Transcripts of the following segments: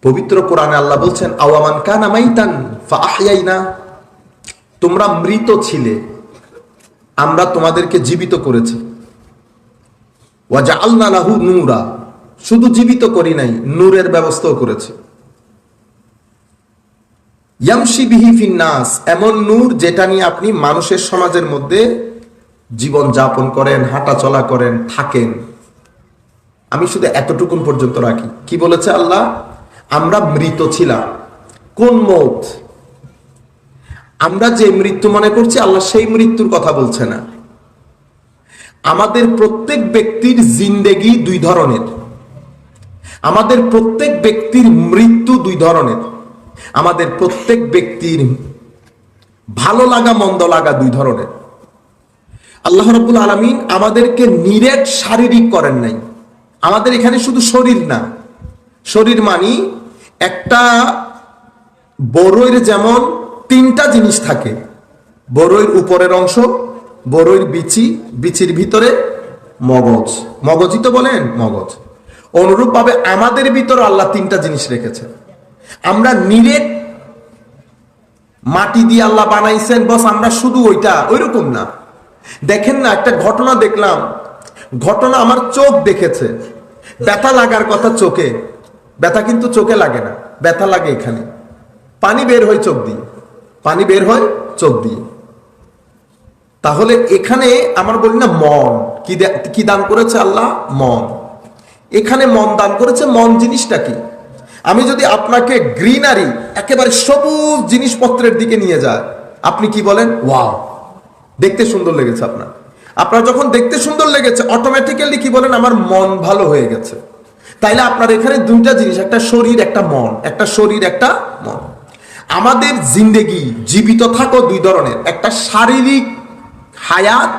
পবিত্র কোরআনে আল্লাহ বলছেন, আওয়ামান কানা মাইতান ফাআহইয়াইনা, তোমরা মৃত ছিলে, আমরা তোমাদেরকে জীবিত করেছি। ওয়া জাআলনা লাহু নূরা, শুধু জীবিত করি নাই, নূরের ব্যবস্থাও করেছি। ইয়ামশি বিহি ফিন নাস, এমন নূর যেটা নিয়ে আপনি মানুষের সমাজের মধ্যে জীবন যাপন করেন, হাঁটা চলা করেন, থাকেন। আমি শুধু এতটুকুন পর্যন্ত রাখি। কি বলেছে আল্লাহ? আমরা মৃত ছিলাম। কোন মৌত? আমরা যে মৃত্যু মনে করছি, আল্লাহ সেই মৃত্যুর কথা বলছে না। আমাদের প্রত্যেক ব্যক্তির জিন্দেগি দুই ধরনের, আমাদের প্রত্যেক ব্যক্তির মৃত্যু দুই ধরনের, আমাদের প্রত্যেক ব্যক্তির ভালো লাগা মন্দ লাগা দুই ধরনের। আল্লাহ রাব্বুল আলামিন আমাদেরকে নিরেট শারীরিক করেন নাই। আমাদের এখানে শুধু শরীর না, শরীর মানি একটা বড়ইর যেমন তিনটা জিনিস থাকে, বড়ইর উপরের অংশ, বড়ইর বিচি, বিচির ভিতরে মগজ, মগজই তো বলেন মগজ। অনুরূপভাবে আমাদের ভিতরে আল্লাহ তিনটা জিনিস রেখেছে। আমরা নিরেট মাটি দিয়ে আল্লাহ বানাইছেন, বস আমরা শুধু ওইটা, ওইরকম না। দেখেন না, একটা ঘটনা দেখলাম, ঘটনা আমার চোখ দেখেছে। ব্যথা লাগার কথা চোখে, ব্যথা কিন্তু চোখে লাগে না, ব্যথা লাগে এখানে। পানি বের হয় চোখ দিয়ে, পানি বের হয় চোখ দিয়ে। তাহলে এখানে আমার বলি না, মন কি দান করেছে আল্লাহ? মন। এখানে মন দান করেছে। মন জিনিসটা কি? আমি যদি আপনাকে গ্রিনারি, একেবারে সবুজ জিনিসপত্রের দিকে নিয়ে যায়, আপনি কি বলেন? ওয়াও, দেখতে সুন্দর লেগেছে। আপনার যখন দেখতে সুন্দর লেগেছে, অটোমেটিক্যালি কি বলেন? আমার মন ভালো হয়ে গেছে। তাইলে আপনার এখানে দুইটা জিনিস, একটা শরীর একটা মন, একটা শরীর একটা মন। আমাদের জিন্দেগি, জীবিত থাকো দুই ধরনের, একটা শারীরিক হায়াত,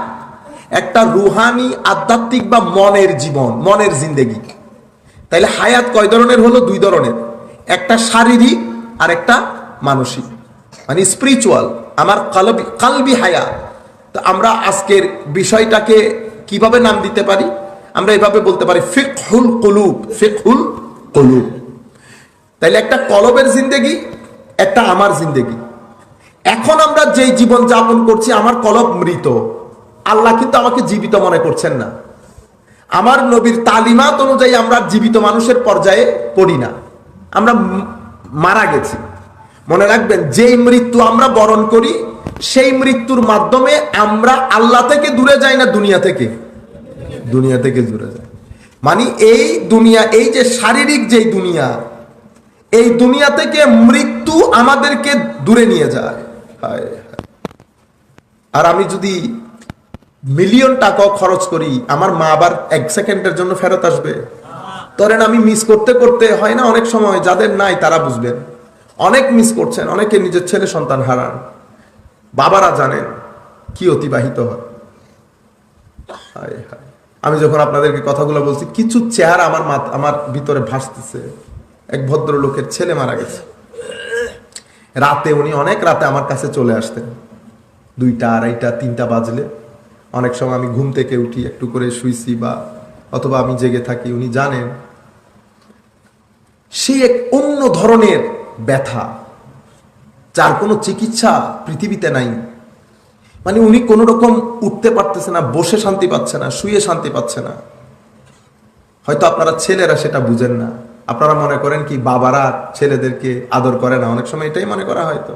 একটা রুহানি আধ্যাত্মিক বা মনের জীবন, মনের জিন্দেগি। তাইলে হায়াত কয় ধরনের হলো? দুই ধরনের, একটা শারীরিক আর একটা মানসিক, মানে স্পিরিচুয়াল, আমার কালবি হায়াত। তো আমরা আজকের বিষয়টাকে কিভাবে নাম দিতে পারি? আমরা এভাবে বলতে পারি, ফিকহুল কুলুব, ফিকহুল কুলুব। তাইলে একটা কলবের জিন্দেগি, একটা আমার জিন্দেগি। এখন আমরা যেই জীবন যাপন করছি, আমার কলব মৃত, আল্লাহ কিন্তু আমাকে জীবিত মনে করছেন না। আমার নবীর তালিমাত অনুযায়ী আমরা জীবিত মানুষের পর্যায়ে পড়ি না, আমরা মারা গেছি। মনে রাখবেন, যেই মৃত্যু আমরা বরণ করি, সেই মৃত্যুর মাধ্যমে আমরা আল্লাহ থেকে দূরে যাই না, দুনিয়া থেকে দূরে যাই। মানে এই দুনিয়া, এই যে শারীরিক যেই দুনিয়া, এই দুনিয়া থেকে মৃত্যু আমাদেরকে দূরে নিয়ে যায়। আর আমি যদি মিলিয়ন টাকা খরচ করি, আমার মা আবার এক সেকেন্ডের জন্য ফেরত আসবে? ধরেন আমি মিস করতে করতে, হয় না অনেক সময়, যাদের নাই তারা বুঝবেন, অনেক মিস করছেন, অনেকে নিজের ছেলে সন্তান হারান, বাবারা জানেন কি অতিবাহিত হয়। আমি যখন আপনাদেরকে কথাগুলো বলছি, কিছু চেহারা আমার ভিতরে ভাসতেছে। এক ভদ্রলোকের ছেলে মারা গেছে রাতে। উনি অনেক রাতে আমার কাছে চলে আসতেন, 2টা, 2:30, 3টা বাজলে। অনেক সময় আমি ঘুম থেকে উঠি, একটু করে শুইছি বা অথবা আমি জেগে থাকি, উনি জানেন। সে এক অন্য ধরনের ব্যথা, যার কোনো চিকিৎসা পৃথিবীতে নাই। মানে উনি কোনো রকম উঠতে পারতেছে না, বসে শান্তি পাচ্ছে না, শুয়ে শান্তি পাচ্ছে না। হয়তো আপনারা ছেলেরা সেটা বুঝেন না, আপনারা মনে করেন কি বাবারা ছেলেদেরকে আদর করে না, অনেক সময় এটাই মনে করা হয়তো।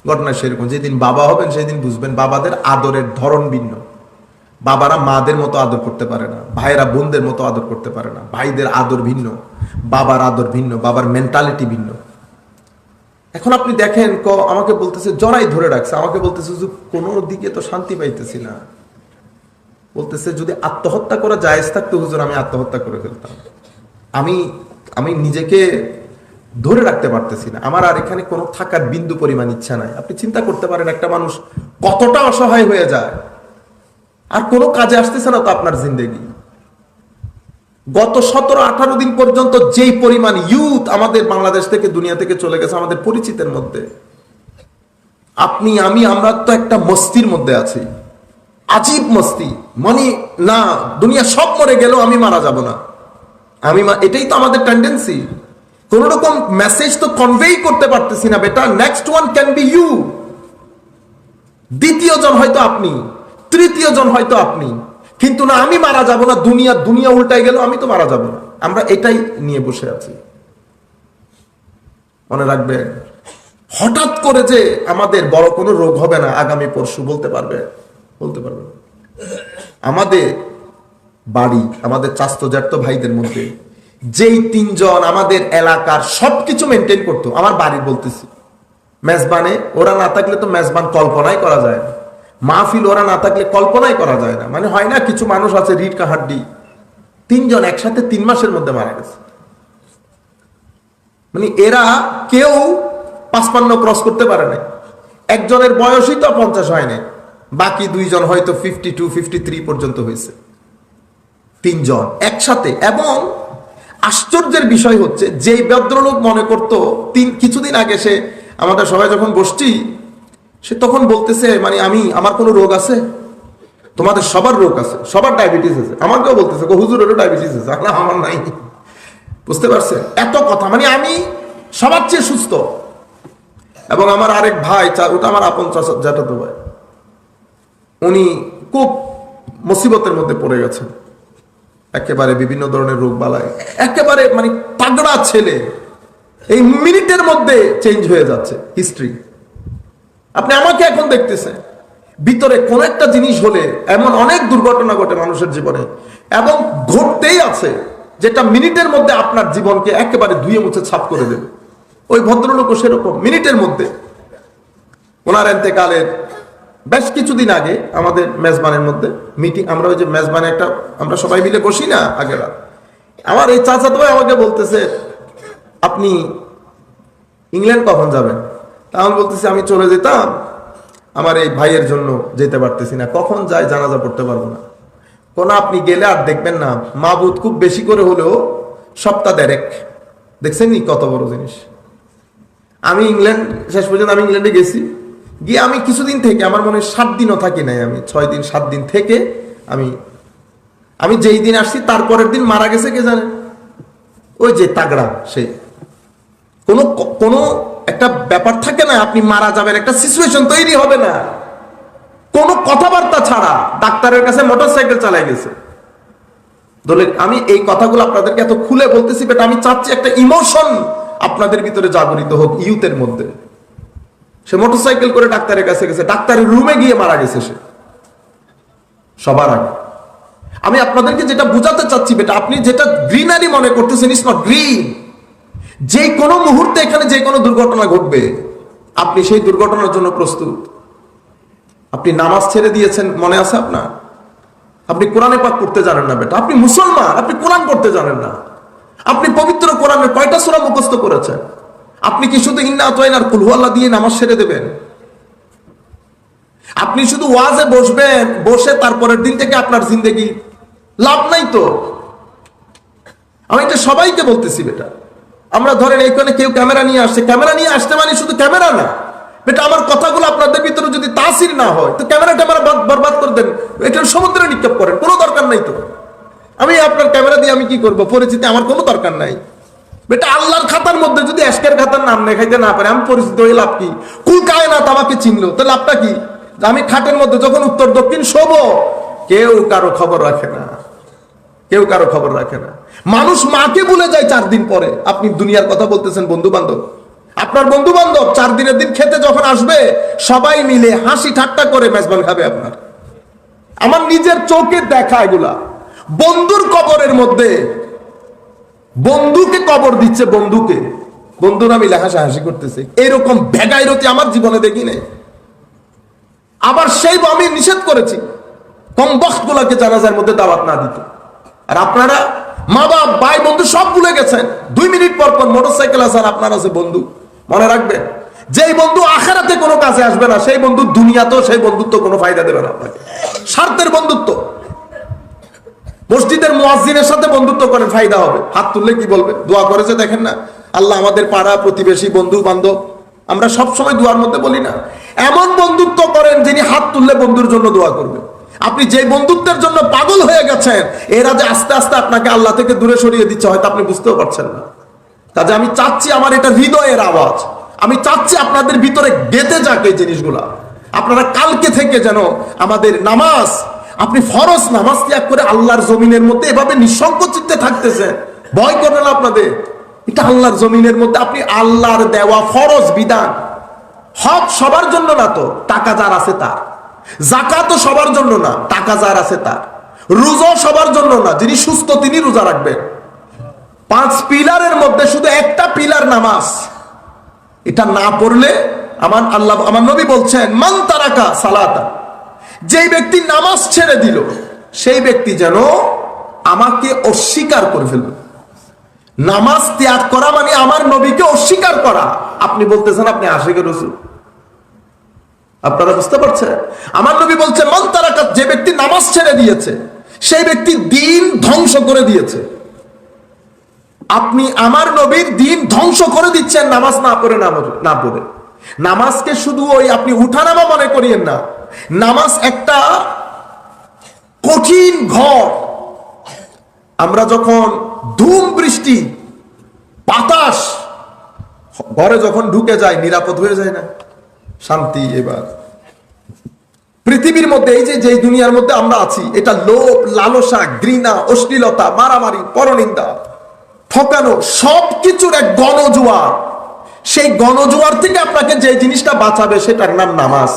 ঘটনা সেরকম, যেদিন বাবা হবেন সেদিন বুঝবেন বাবাদের আদরের ধরন ভিন্ন। বাবারা মাদের মতো আদর করতে পারে না, ভাইয়েরা বোনদের মতো আদর করতে পারে না, ভাইদের আদর ভিন্ন, বাবার আদর ভিন্ন, বাবার মেন্টালিটি ভিন্ন। এখন আপনি দেখেন, আমাকে বলতেছে জড়াই ধরে রাখছে, আমাকে বলতেছে কোনো দিকে তো শান্তি পাইতেছি না। বলতেছে যদি আত্মহত্যা করা জায়েজ থাকতো হুজুর, আমি আত্মহত্যা করে ফেলতাম। আমি নিজেকে ধরে রাখতে পারতেছি না, আমার আর এখানে কোনো থাকার বিন্দু পরিমাণ ইচ্ছা নাই। আপনি চিন্তা করতে পারেন একটা মানুষ কতটা অসহায় হয়ে যায়, আর কোনো কাজে আসতেছে না তো আপনার জিন্দেগি। গত 17-18 দিন পর্যন্ত যেই পরিমাণ ইউথ আমাদের বাংলাদেশ থেকে, দুনিয়া থেকে চলে গেছে আমাদের পরিচিতের মধ্যে, আপনি আমরা তো একটা মস্তির মধ্যে আছি, আজীব মস্তি। মানে না, দুনিয়া সব মরে গেল, আমি মারা যাব না, এটাই তো আমাদের টেন্ডেন্সি। কোন রকম মেসেজ তো কনভেই করতে পারতেছি না বেটা। Next one can be you, দ্বিতীয় জন হয়তো আপনি, তৃতীয় জন হয়তো আপনি, কিন্তু না আমি মারা যাব না, দুনিয়া দুনিয়া উল্টাই গেল, আমি তো মারা যাব না। আমরা এটাই নিয়ে বসে আছি। মনে রাখবে, হঠাৎ করে যে আমাদের বড় কোনো রোগ হবে না আগামী পরশু, বলতে পারবে না। আমাদের বাড়ি, আমাদের চাস্তো জ্যাঠতো ভাইদের মধ্যে যেই তিনজন আমাদের এলাকার সবকিছু মেনটেন করতো, আমার বাড়ির বলতেছি, মেজবানে ওরা না থাকলে তো মেজবান কল্পনাই করা যায় না, মাহফিল ওরা না থাকলে কল্পনাই করা যায় না। মানে হয় না, কিছু মানুষ আছে রিট কা হাড্ডি, তিনজন একসাথে 3 মাসের মধ্যে মারা গেছে। মানে এরা কেউ 55 ক্রস করতে পারে না, একজনের বয়সই তো 50 হয় না, বাকি 2 জন হয়তো 52 53 পর্যন্ত হয়েছে, 3 জন একসাথে। এবং আশ্চর্যের বিষয় হচ্ছে, যে ভদ্রলোক মনে করতো কিছুদিন আগে সে আমাদের সবাই যখন বসছি, সে তখন বলতেছে মানে আমার কোনো রোগ আছে? তোমাদের সবার রোগ আছে, সবার ডায়াবেটিস আছে। আমাকেও বলতেছে হুজুরেরও ডায়াবেটিস আছে, আমার নাই। বুঝতে পারছেন এত কথা? মানে আমি সবার চেয়ে সুস্থ। এবং আমার আরেক ভাই, ওটা আমার আপন জ্যাঠাতো ভাই, উনি খুব মুসিবতের মধ্যে পড়ে গেছেন, একেবারে বিভিন্ন ধরনের রোগ বালায়, একেবারে মানে তাগড়া ছেলে, এই মিনিটের মধ্যে চেঞ্জ হয়ে যাচ্ছে হিস্ট্রি। আপনি আমাকে এখন দেখতেছেন, ভিতরে কোন একটা জিনিস হলে এমন অনেক দুর্ঘটনা ঘটে মানুষের জীবনে, এবং ঘটতেই আছে, যেটা মিনিটের মধ্যে আপনার জীবনকে একেবারে ধুয়ে মুছে ছাপ করে দেবে। ওই ভদ্রলোকও সেরকম, মিনিটের মধ্যে। ওনার এতেকালের বেশ কিছুদিন আগে আমাদের মেজবানের মধ্যে মিটিং, আমরা ওই যে মেজবানে একটা আমরা সবাই মিলে বসি না আগের রাত, আমার এই চাচাতো ভাই আমাকে বলতেছে, আপনি ইংল্যান্ড কখন যাবেন? আমি বলতেছি আমি চলে যেতাম, আমার এই ভাইয়ের জন্য যেতে পারতেছি না, কখন যাই জানাজা পড়তে পারবো না। কোন আপনি গেলে আর দেখবেন না, মাবুদ খুব বেশি করে হলেও সপ্তাহ 1.5, দেখছেন নি কত বড় জিনিস। আমি ইংল্যান্ড, শেষ পর্যন্ত আমি ইংল্যান্ডে গেছি, গিয়ে আমি কিছুদিন থেকে, আমার মনে হয় 7 দিনও থাকি নাই, আমি 6 দিন 7 দিন থেকে আমি যেই দিন আসছি তারপরের দিন মারা গেছে কে জানে, ওই যে তাগড়া সে। কোনো একটা ব্যাপার থাকে না, আপনি মারা যাবেন, একটা সিচুয়েশন তৈরি হবে না, কোনো কথাবার্তা ছাড়া ডাক্তারের কাছে মোটরসাইকেল চালাই গেছে। আমি এই কথাগুলো আপনাদেরকে এত খুলে বলতেছি, বাট আমি চাচ্ছি একটা ইমোশন আপনাদের ভিতরে জাগরিত হোক, ইউথের মধ্যে। সে মোটরসাইকেল করে ডাক্তারের কাছে গেছে, ডাক্তারের রুমে গিয়ে মারা গেছে সে সবার আগে। আমি আপনাদেরকে যেটা বুঝাতে চাচ্ছি বেটা, আপনি যেটা গ্রিনারি মনে করতেছেন, ইটস নট গ্রিন। যে কোনো মুহূর্তে এখানে যে কোনো দুর্ঘটনা ঘটবে, আপনি সেই দুর্ঘটনার জন্য প্রস্তুত। আপনি নামাজ ছেড়ে দিয়েছেন, মনে আছে আপনার? আপনি কোরআনে পাক পড়তে জানেন না বেটা, আপনি মুসলমান, আপনি কোরআন পড়তে জানেন না। আপনি পবিত্র কোরআনের কয়টা সূরা মুখস্থ করেছেন? আপনি কি শুধু ইন্না আতাইনার কুল হুয়াল্লাহ দিয়ে নামাজ ছেড়ে দেবেন? আপনি শুধু ওয়াজে বসবেন, বসে তারপরের দিন থেকে আপনার জিন্দেগি লাভ নাই তো। আমি এটা সবাইকে বলতেছি বেটা। আমরা ধরেন এইখানে কেউ ক্যামেরা নিয়ে আসছে, ক্যামেরা নিয়ে আসতে মানে শুধু ক্যামেরা না বেটা, আমার কথাগুলো আপনাদের ভিতরে যদি তাসির না হয় তো ক্যামেরা বরবাদ করে দেন, এটা সমুদ্রে নিক্ষেপ করেন, কোনো দরকার নাই তো। আমি আপনার ক্যামেরা দিয়ে আমি কি করব? পরিচিতি আমার কোনো দরকার নাই বেটা। আল্লাহর খাতার মধ্যে যদি আজকের খাতার নাম লেখাইতে না পারে, আমি পরিচিত হয়ে লাভ কি? কুল কায়নাত আমাকে চিনলো, তো লাভটা কি? আমি খাটের মধ্যে যখন উত্তর দক্ষিণ শোবো, কেউ কারো খবর রাখে না, কেউ কারো খবর রাখে না। মানুষ মাকে ভুলে যায় 4 দিন পরে। আপনি দুনিয়ার কথা বলতেছেন, বন্ধু বান্ধব, আপনার বন্ধু বান্ধব 4 দিনের দিন খেতে যখন আসবে, সবাই মিলে হাসি ঠাট্টা করে মেজবান খাবে আপনার। আমার নিজের চোখে দেখা এগুলা। বন্ধুর কবরের মধ্যে বন্ধুকে কবর দিচ্ছে, বন্ধুরা মিলে হাসাহাসি করতেছে, এরকম ভেগাইরতি আমার জীবনে দেখি নাই। আবার সেই আমি নিষেধ করেছি কম বখত গুলাকে জানাজার মধ্যে দাওয়াত না দিতে। আর আপনারা মা বাপ ভাই বন্ধু সব ভুলে গেছেন। 2 মিনিট পর পর মোটরসাইকেল আছে আর আপনার আছে বন্ধু। মনে রাখবেন, যেই বন্ধু আখিরাতে কোনো কাজে আসবে না, সেই বন্ধু দুনিয়াতেও সেই বন্ধুত্ব কোনো ফায়দা দেবে না আপনাকে। স্বার্থের বন্ধুত্ব। মসজিদের মুয়াজ্জিনের সাথে বন্ধুত্ব করেন, ফায়দা হবে। হাত তুললে কি বলবে? দোয়া করেছে দেখেন না, আল্লাহ আমাদের পাড়া প্রতিবেশী বন্ধু বান্ধব, আমরা সব সময় দোয়ার মধ্যে বলি না, এমন বন্ধুত্ব করেন যিনি হাত তুললে বন্ধুর জন্য দোয়া করবে। আপনি যে বন্ধুত্বের জন্য পাগল হয়ে গেছেন, এরা যে আস্তে আস্তে আপনাকে আল্লাহ থেকে দূরে সরিয়ে দিচ্ছে, হয়তো আপনি বুঝতেও পারছেন না। কাজে আমি চাচ্ছি আমার এটা হৃদয়ের আওয়াজ, আমি চাচ্ছি আপনাদের ভিতরে গেঁথে যাক এই জিনিসগুলা। আপনারা কালকে থেকে যেন আমাদের নামাজ, আপনি ফরজ নামাজ ত্যাগ করে আল্লাহর জমিনের মধ্যে এভাবে নিঃসংকোচিতে থাকতেছেন, ভয় করে না আপনাদের। এটা আল্লাহর জমিনের মধ্যে আপনি আল্লাহর দেওয়া ফরজ বিধান। হজ সবার জন্য না, তো টাকা যার আছে তার। যাকাতও সবার জন্য না, টাকা যার আছে তার। রোজা সবার জন্য না, যিনি সুস্থ তিনি রোজা রাখবেন। 5 পিলারের মধ্যে শুধু একটা পিলার নামাজ, এটা না পড়লে আমার নবী বলছেন মান তারাকা সালাতা, যেই ব্যক্তি নামাজ ছেড়ে দিল সেই ব্যক্তি যেন আমাকে অস্বীকার করে ফেলবে। নামাজ ত্যাগ করা মানে আমার নবীকে অস্বীকার করা। আপনি বলতেছেন আপনি আশিকের রাসূল, আপনারা বুঝতে পারছেন? আমার নবী বলছেন মান তারাকা, যে ব্যক্তি নামাজ ছেড়ে দিয়েছে সেই ব্যক্তি দ্বীন ধ্বংস করে দিয়েছে। আপনি আমার নবীর দ্বীন ধ্বংস করে দিচ্ছেন নামাজ না পড়ে। না পড়ে নামাজকে শুধু ওই আপনি উঠানামা মনে করিয়েন না। নামাজ একটা কঠিন ঘর। আমরা যখন ধুম বৃষ্টি বাতাস ঘরে যখন ঢুকে যায়, নিরাপদ হয়ে যায় না, শান্তি। এবার পৃথিবীর মধ্যে এই যে দুনিয়ার মধ্যে আমরা আছি, এটা লোভ, লালসা, ঘৃণা, অশ্লীলতা, মারামারি, পরনিন্দা, ঠকানো, সবকিছুর এক গণজোয়ার। সেই গণজোয়ার থেকে আপনাকে যে জিনিসটা বাঁচাবে সেটার নাম নামাজ,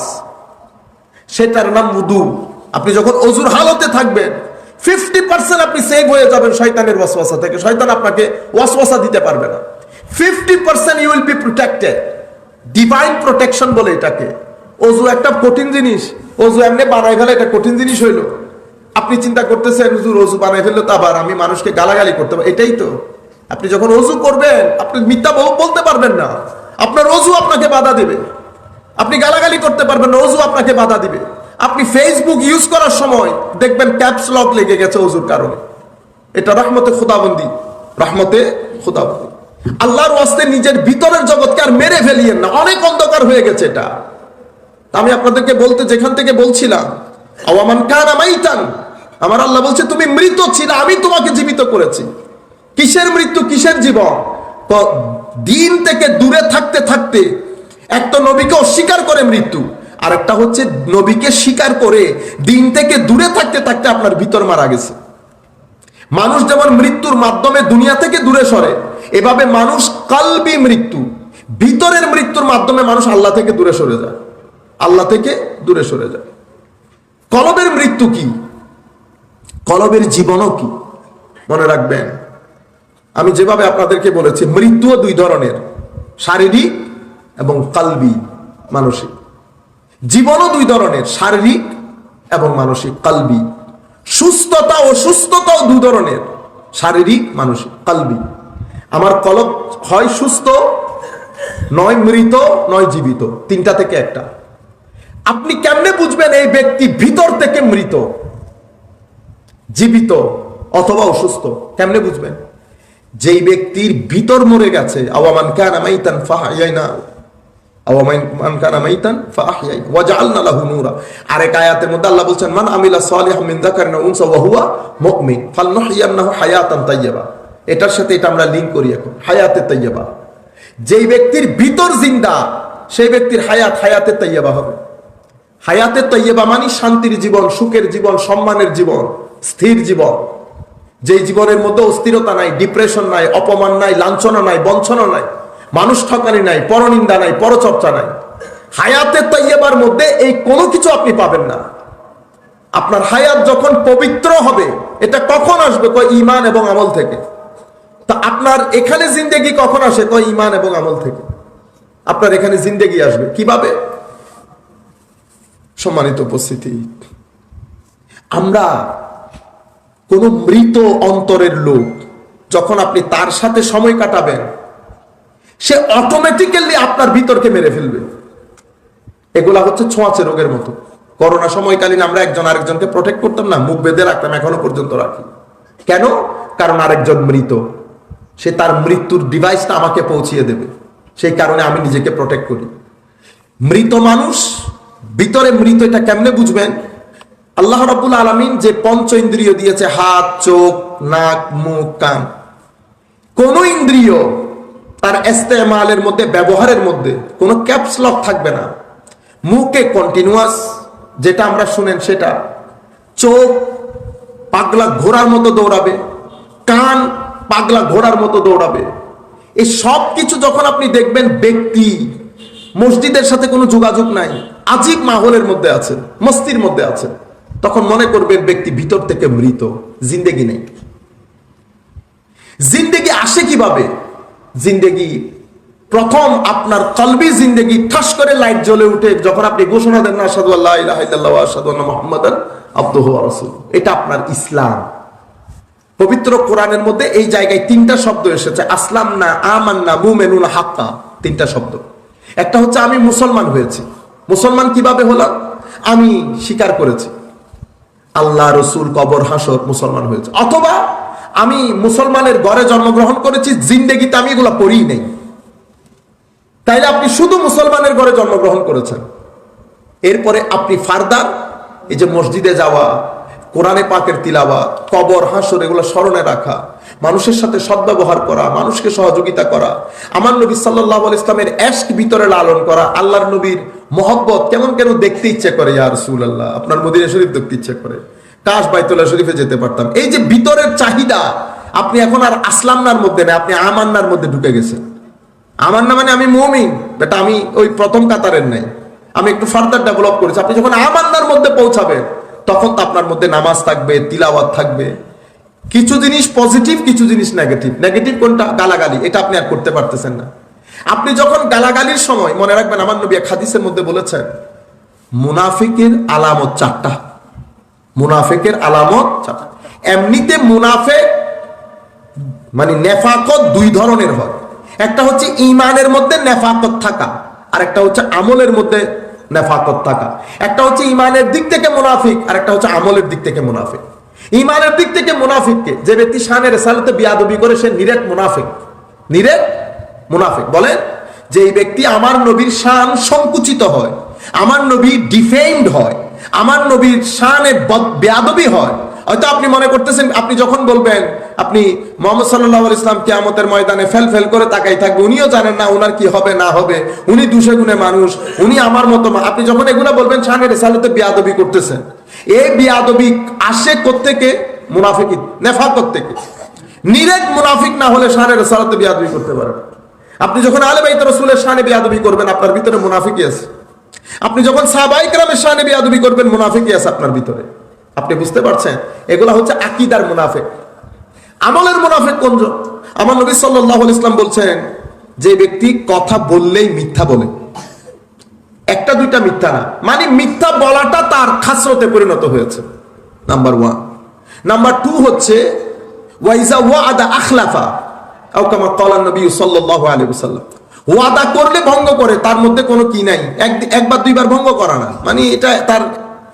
সেটার নাম wudu। আপনি যখন অজুর হালতে থাকবেন 50% আপনি সেভ হয়ে যাবেন শয়তানের ওয়াসওয়াসা থেকে। শয়তান আপনাকে ওয়াসওয়াসা দিতে পারবে না। 50% you will be protected. Divine protection বলে এটাকে। অজু একটা কঠিন জিনিস, অজু এমনি বানাই ফেলে এটা কঠিন জিনিস হইলো। আপনি চিন্তা করতেছেন হুজুর অজু বানাই ফেললো তো আবার আমি মানুষকে গালাগালি করতে পারি, এটাই তো। আপনি যখন অজু করবেন আপনি মিথ্যা বলতে পারবেন না, আপনার অজু আপনাকে বাধা দিবে। আপনি গালাগালি করতে পারবেন না, অজু আপনাকে বাধা দিবে। আপনি ফেসবুক ইউজ করার সময় দেখবেন ক্যাপস লক লেগে গেছে অজুর কারণে। এটা রহমতে খুদাবন্দি, রহমতে খুদাবন্দি। আল্লাহর ওয়াস্তে নিজের ভিতরের জগৎকে আর মেরে ফেলিয়েন না, অনেক অন্ধকার হয়ে গেছে এটা। আমি আপনাদেরকে যেখান থেকে বলছিলাম আওয়ামান কানা মাইতান, আমার আল্লাহ বলছে তুমি মৃত ছিলে, আমি তোমাকে জীবিত করেছি। কিসের মৃত্যু, কিসের জীবন? তো দিন থেকে দূরে থাকতে থাকতে একটা নবীকে অস্বীকার করে মৃত্যু, আর একটা হচ্ছে নবীকে স্বীকার করে দিন থেকে দূরে থাকতে থাকতে আপনার ভিতর মারা গেছে। মানুষ যেমন মৃত্যুর মাধ্যমে দুনিয়া থেকে দূরে সরে, এভাবে মানুষ কলবি মৃত্যু, ভিতরের মৃত্যুর মাধ্যমে মানুষ আল্লাহ থেকে দূরে সরে যায়, আল্লাহ থেকে দূরে সরে যায়। কলবের মৃত্যু কি? কলবের জীবনও কি? মনে রাখবেন, আমি যেভাবে আপনাদেরকে বলেছি মৃত্যুও 2 ধরনের, শারীরিক এবং কলবি, মানসিক। জীবনও 2 ধরনের, শারীরিক এবং মানসিক, কলবি। সুস্থতা ও সুস্থতাও 2 ধরনের, শারীরিক, মানসিক, কলবি। আমার কলব হয় সুস্থ, নয় মৃত, নয় জীবিত, 3টা থেকে একটা। আপনি কেমনে বুঝবেন এই ব্যক্তি ভিতর থেকে মৃত, জীবিত অথবা অসুস্থ? কেমনে বুঝবেন? যেই ব্যক্তির ভিতর মরে গেছে, আওয়ামান কানা মাইতান ফাহইয়ানা, আওয়ামান কানা মাইতান ফাহইয়ানা ওয়া জাআলনা লাহু নূরা। আরেক আয়াতের মধ্যে আল্লাহ বলছেন মান আমিলা সালিহাম মিন যাকারিন ওয়া উনসা ওয়া হুয়া মুমিন ফালনুহইয়ান্নাহু হায়াতান তাইয়্যিবা। এটার সাথে এটা আমরা লিংক করি এখন, হায়াতে তাইয়্যিবা। যেই ব্যক্তির ভিতর জিন্দা সেই ব্যক্তির হায়াতে তাইয়্যিবা হবে। হায়াতে তাইয়্যিবা মানে শান্তির জীবন, সুখের জীবন, সম্মানের জীবন, স্থির জীবন। যেই জীবনের মধ্যে অস্থিরতা নাই, ডিপ্রেশন নাই, অপমান নাই, লাঞ্ছনা নাই, বঞ্চনা নাই, মানুষ ঠকানি নাই, পরনিন্দা নাই, পরচর্চা নাই। হায়াতে তাইয়্যিবার মধ্যে এই কোনো কিছু আপনি পাবেন না। আপনার হায়াত যখন পবিত্র হবে, এটা কখন আসবে? কয় ঈমান এবং আমল থেকে। তা আপনার এখানে জিন্দেগি কখন আসে? কয় ঈমান এবং আমল থেকে। আপনার এখানে জিন্দেগি আসবে কিভাবে? সম্মানিত উপস্থিতি, আমরা কোন মৃত অন্তরের লোক যখন আপনি তার সাথে সময় কাটাবেন, সে অটোমেটিক্যালি আপনার ভিতরকে মেরে ফেলবে। এগুলা হচ্ছে ছোঁয়াচে রোগের মতো। করোনা সময়কালীন আমরা একজন আরেকজনকে প্রোটেক্ট করতাম না, মুখ বেঁধে রাখতাম, এখনো পর্যন্ত রাখি। কেন? কারণ আরেকজন মৃত, সে তার মৃত্যুর ডিভাইসটা আমাকে পৌঁছিয়ে দেবে, সেই কারণে আমি নিজেকে প্রোটেক্ট করি। মৃত মানুষ ভিতরে মৃত, এটা কেমনে বুঝবেন? আল্লাহ রাব্বুল আলামিন যে 5 ইন্দ্রিয় দিয়েছে, হাত, চোখ, নাক, মুখ, কান, কোন ইন্দ্রিয় তার ইস্তেমালের মধ্যে, ব্যবহারের মধ্যে কোনো ক্যাপস লক থাকবে না। মুখে কন্টিনিউয়াস যেটা আমরা শুনেন সেটা, চোখ পাগলা ঘোড়ার মতো দৌড়াবে, কান পাগলা ঘোড়ার মতো দৌড়াবে। এই সব কিছু যখন আপনি দেখবেন, ব্যক্তি মসজিদের সাথে কোনো যোগাযোগ নাই, আজীব মাহলের মধ্যে আছে, মস্তির মধ্যে আছে, তখন মনে করবেন ব্যক্তি ভিতর থেকে মৃত, জিন্দেগি নেই। জিন্দেগি আসে কিভাবে? জিন্দেগি প্রথম আপনার কলবি জিন্দেগি ঠাস করে লাইট জ্বলে উঠে যখন আপনি ঘোষণা দেন না আশহাদু আল্লা ইলাহা ইল্লাল্লাহ ওয়া আশহাদু আন্না মুহাম্মাদান আবদুহু ওয়া রাসূলুহু, এটা আপনার ইসলাম। পবিত্র কোরআনের মধ্যে এই জায়গায় তিনটা শব্দ এসেছে, আসলাম না, আমান্না, মুমিনুনা হাক্কা, তিনটা শব্দ। একটা হচ্ছে আমি মুসলমান হয়েছি। মুসলমান কিভাবে হলাম? আমি স্বীকার করেছি আল্লাহ, রসুল, কবর, হাসর, মুসলমান হয়েছে। অথবা আমি মুসলমানের ঘরে জন্মগ্রহণ করেছি, জিন্দেগিতে আমি এগুলা পড়ি নেই, তাইলে আপনি শুধু মুসলমানের ঘরে জন্মগ্রহণ করেছেন। এরপরে আপনি ফারদার এই যে মসজিদে যাওয়া, কোরআনে পাকের তিলাওয়াত, কবর, হাসর এগুলো স্মরণে রাখা, মানুষের সাথে সদ্ব্যবহার করা, মানুষকে সহযোগিতা করা, আমার নবী সাল্লাল্লাহু আলাইহি ইসলামের ইশক ভিতরে লালন করা, আল্লাহর নবীর মহব্বত কেমন কেন দেখতে ইচ্ছে করে, ইয়া রাসূলুল্লাহ আপনার মদিনা শরীফ দেখতে ইচ্ছে করে, কাশ বাইতুল্লাহ শরীফে যেতে পারতাম। এই যে ভিতরের চাহিদা, আপনি এখন আর আসলামনার মধ্যে নেই, আপনি আমান্নার মধ্যে ঢুকে গেছেন। আমান্না মানে আমি মুমিন, বেটা আমি ওই প্রথম কাতারের নাই, আমি একটু ফার্দার ডেভেলপ করেছি। আপনি যখন আমান্নার মধ্যে পৌঁছাবেন তখন তো আপনার মধ্যে নামাজ থাকবে, তিলাওয়াত থাকবে, কিছু জিনিস পজিটিভ, কিছু জিনিস নেগেটিভ। নেগেটিভ কোনটা? গালাগালি, এটা আপনি আর করতে পারতেছেন না। আপনি যখন গালাগালির সময়, মনে রাখবেন আমার নবী এক হাদিসের মধ্যে বলেছেন মুনাফিকের আলামত চারটা। মুনাফিকের আলামত চারটা। এমনিতে মুনাফিক মানে নেফাকত দুই ধরনের হয়, একটা হচ্ছে ঈমানের মধ্যে নেফাকত থাকা, আর একটা হচ্ছে আমলের মধ্যে নেফাকত থাকা। একটা হচ্ছে ঈমানের দিক থেকে মুনাফিক, আর একটা হচ্ছে আমলের দিক থেকে মুনাফিক। ঈমানের দিক থেকে মুনাফিককে, যে ব্যক্তি শানে রিসালাতে বিয়াদবি করে, সে নিরেট মুনাফিক। নিরেট মুনাফিক বলেন যে এই ব্যক্তি আমার নবীর শান সংকুচিত হয়, আমার নবী ডিফেন্ড হয়, আমার নবীর শানে বেয়াদবি হয়। হয়তো আপনি মনে করতেছেন, আপনি যখন বলবেন আপনি মুহাম্মদ সাল্লাল্লাহু আলাইহি ওয়াসাল্লাম কিয়ামতের ময়দানে ফেল ফেল করে তাকাই থাকবে, উনিও জানেন না ওনার কি হবে না হবে, উনি দুষে গুণে মানুষ, উনি আমার মতো। আপনি যখন এগুলো বলবেন শানে রিসালাতে বিয়াদবি করতেছেন, এই বিয়াদবি আসে কোত্থেকে? মুনাফিকি, নেফাকত থেকে। নিরেট মুনাফিক না হলে শানে রিসালাতে বিয়াদবি করতে পারেন। আপনি যখন আলে বাইত রাসূলের শানে বিয়াদবি করবেন, আপনার ভিতরে মুনাফিকি আছে। আপনি যখন সাহাবায়ে কেরামের শানে বিয়াদবি করবেন, মুনাফিকি আছে আপনার ভিতরে। আপনি বুঝতে পারছেন? এগুলা হচ্ছে আকীদার মুনাফিক। আমলের মুনাফিক কোনজন? আমার নবী সাল্লাল্লাহু আলাইহি ওয়াসাল্লাম বলছেন যে ব্যক্তি কথা বললেই মিথ্যা বলে, একটা দুইটা মিথ্যা না, মানে মিথ্যা বলাটা তার খাসরতে পরিণত হয়েছে, নাম্বার 1। নাম্বার 2 হচ্ছে ওয়াইজা ওয়াদা আখলাফা আও কামা ক্বালা নবী সাল্লাল্লাহু আলাইহি ওয়াসাল্লাম, ওয়াদা করলে ভঙ্গ করে, তার মধ্যে কোনো কি নাই, একবার দুইবার ভঙ্গ করা না, মানে এটা তার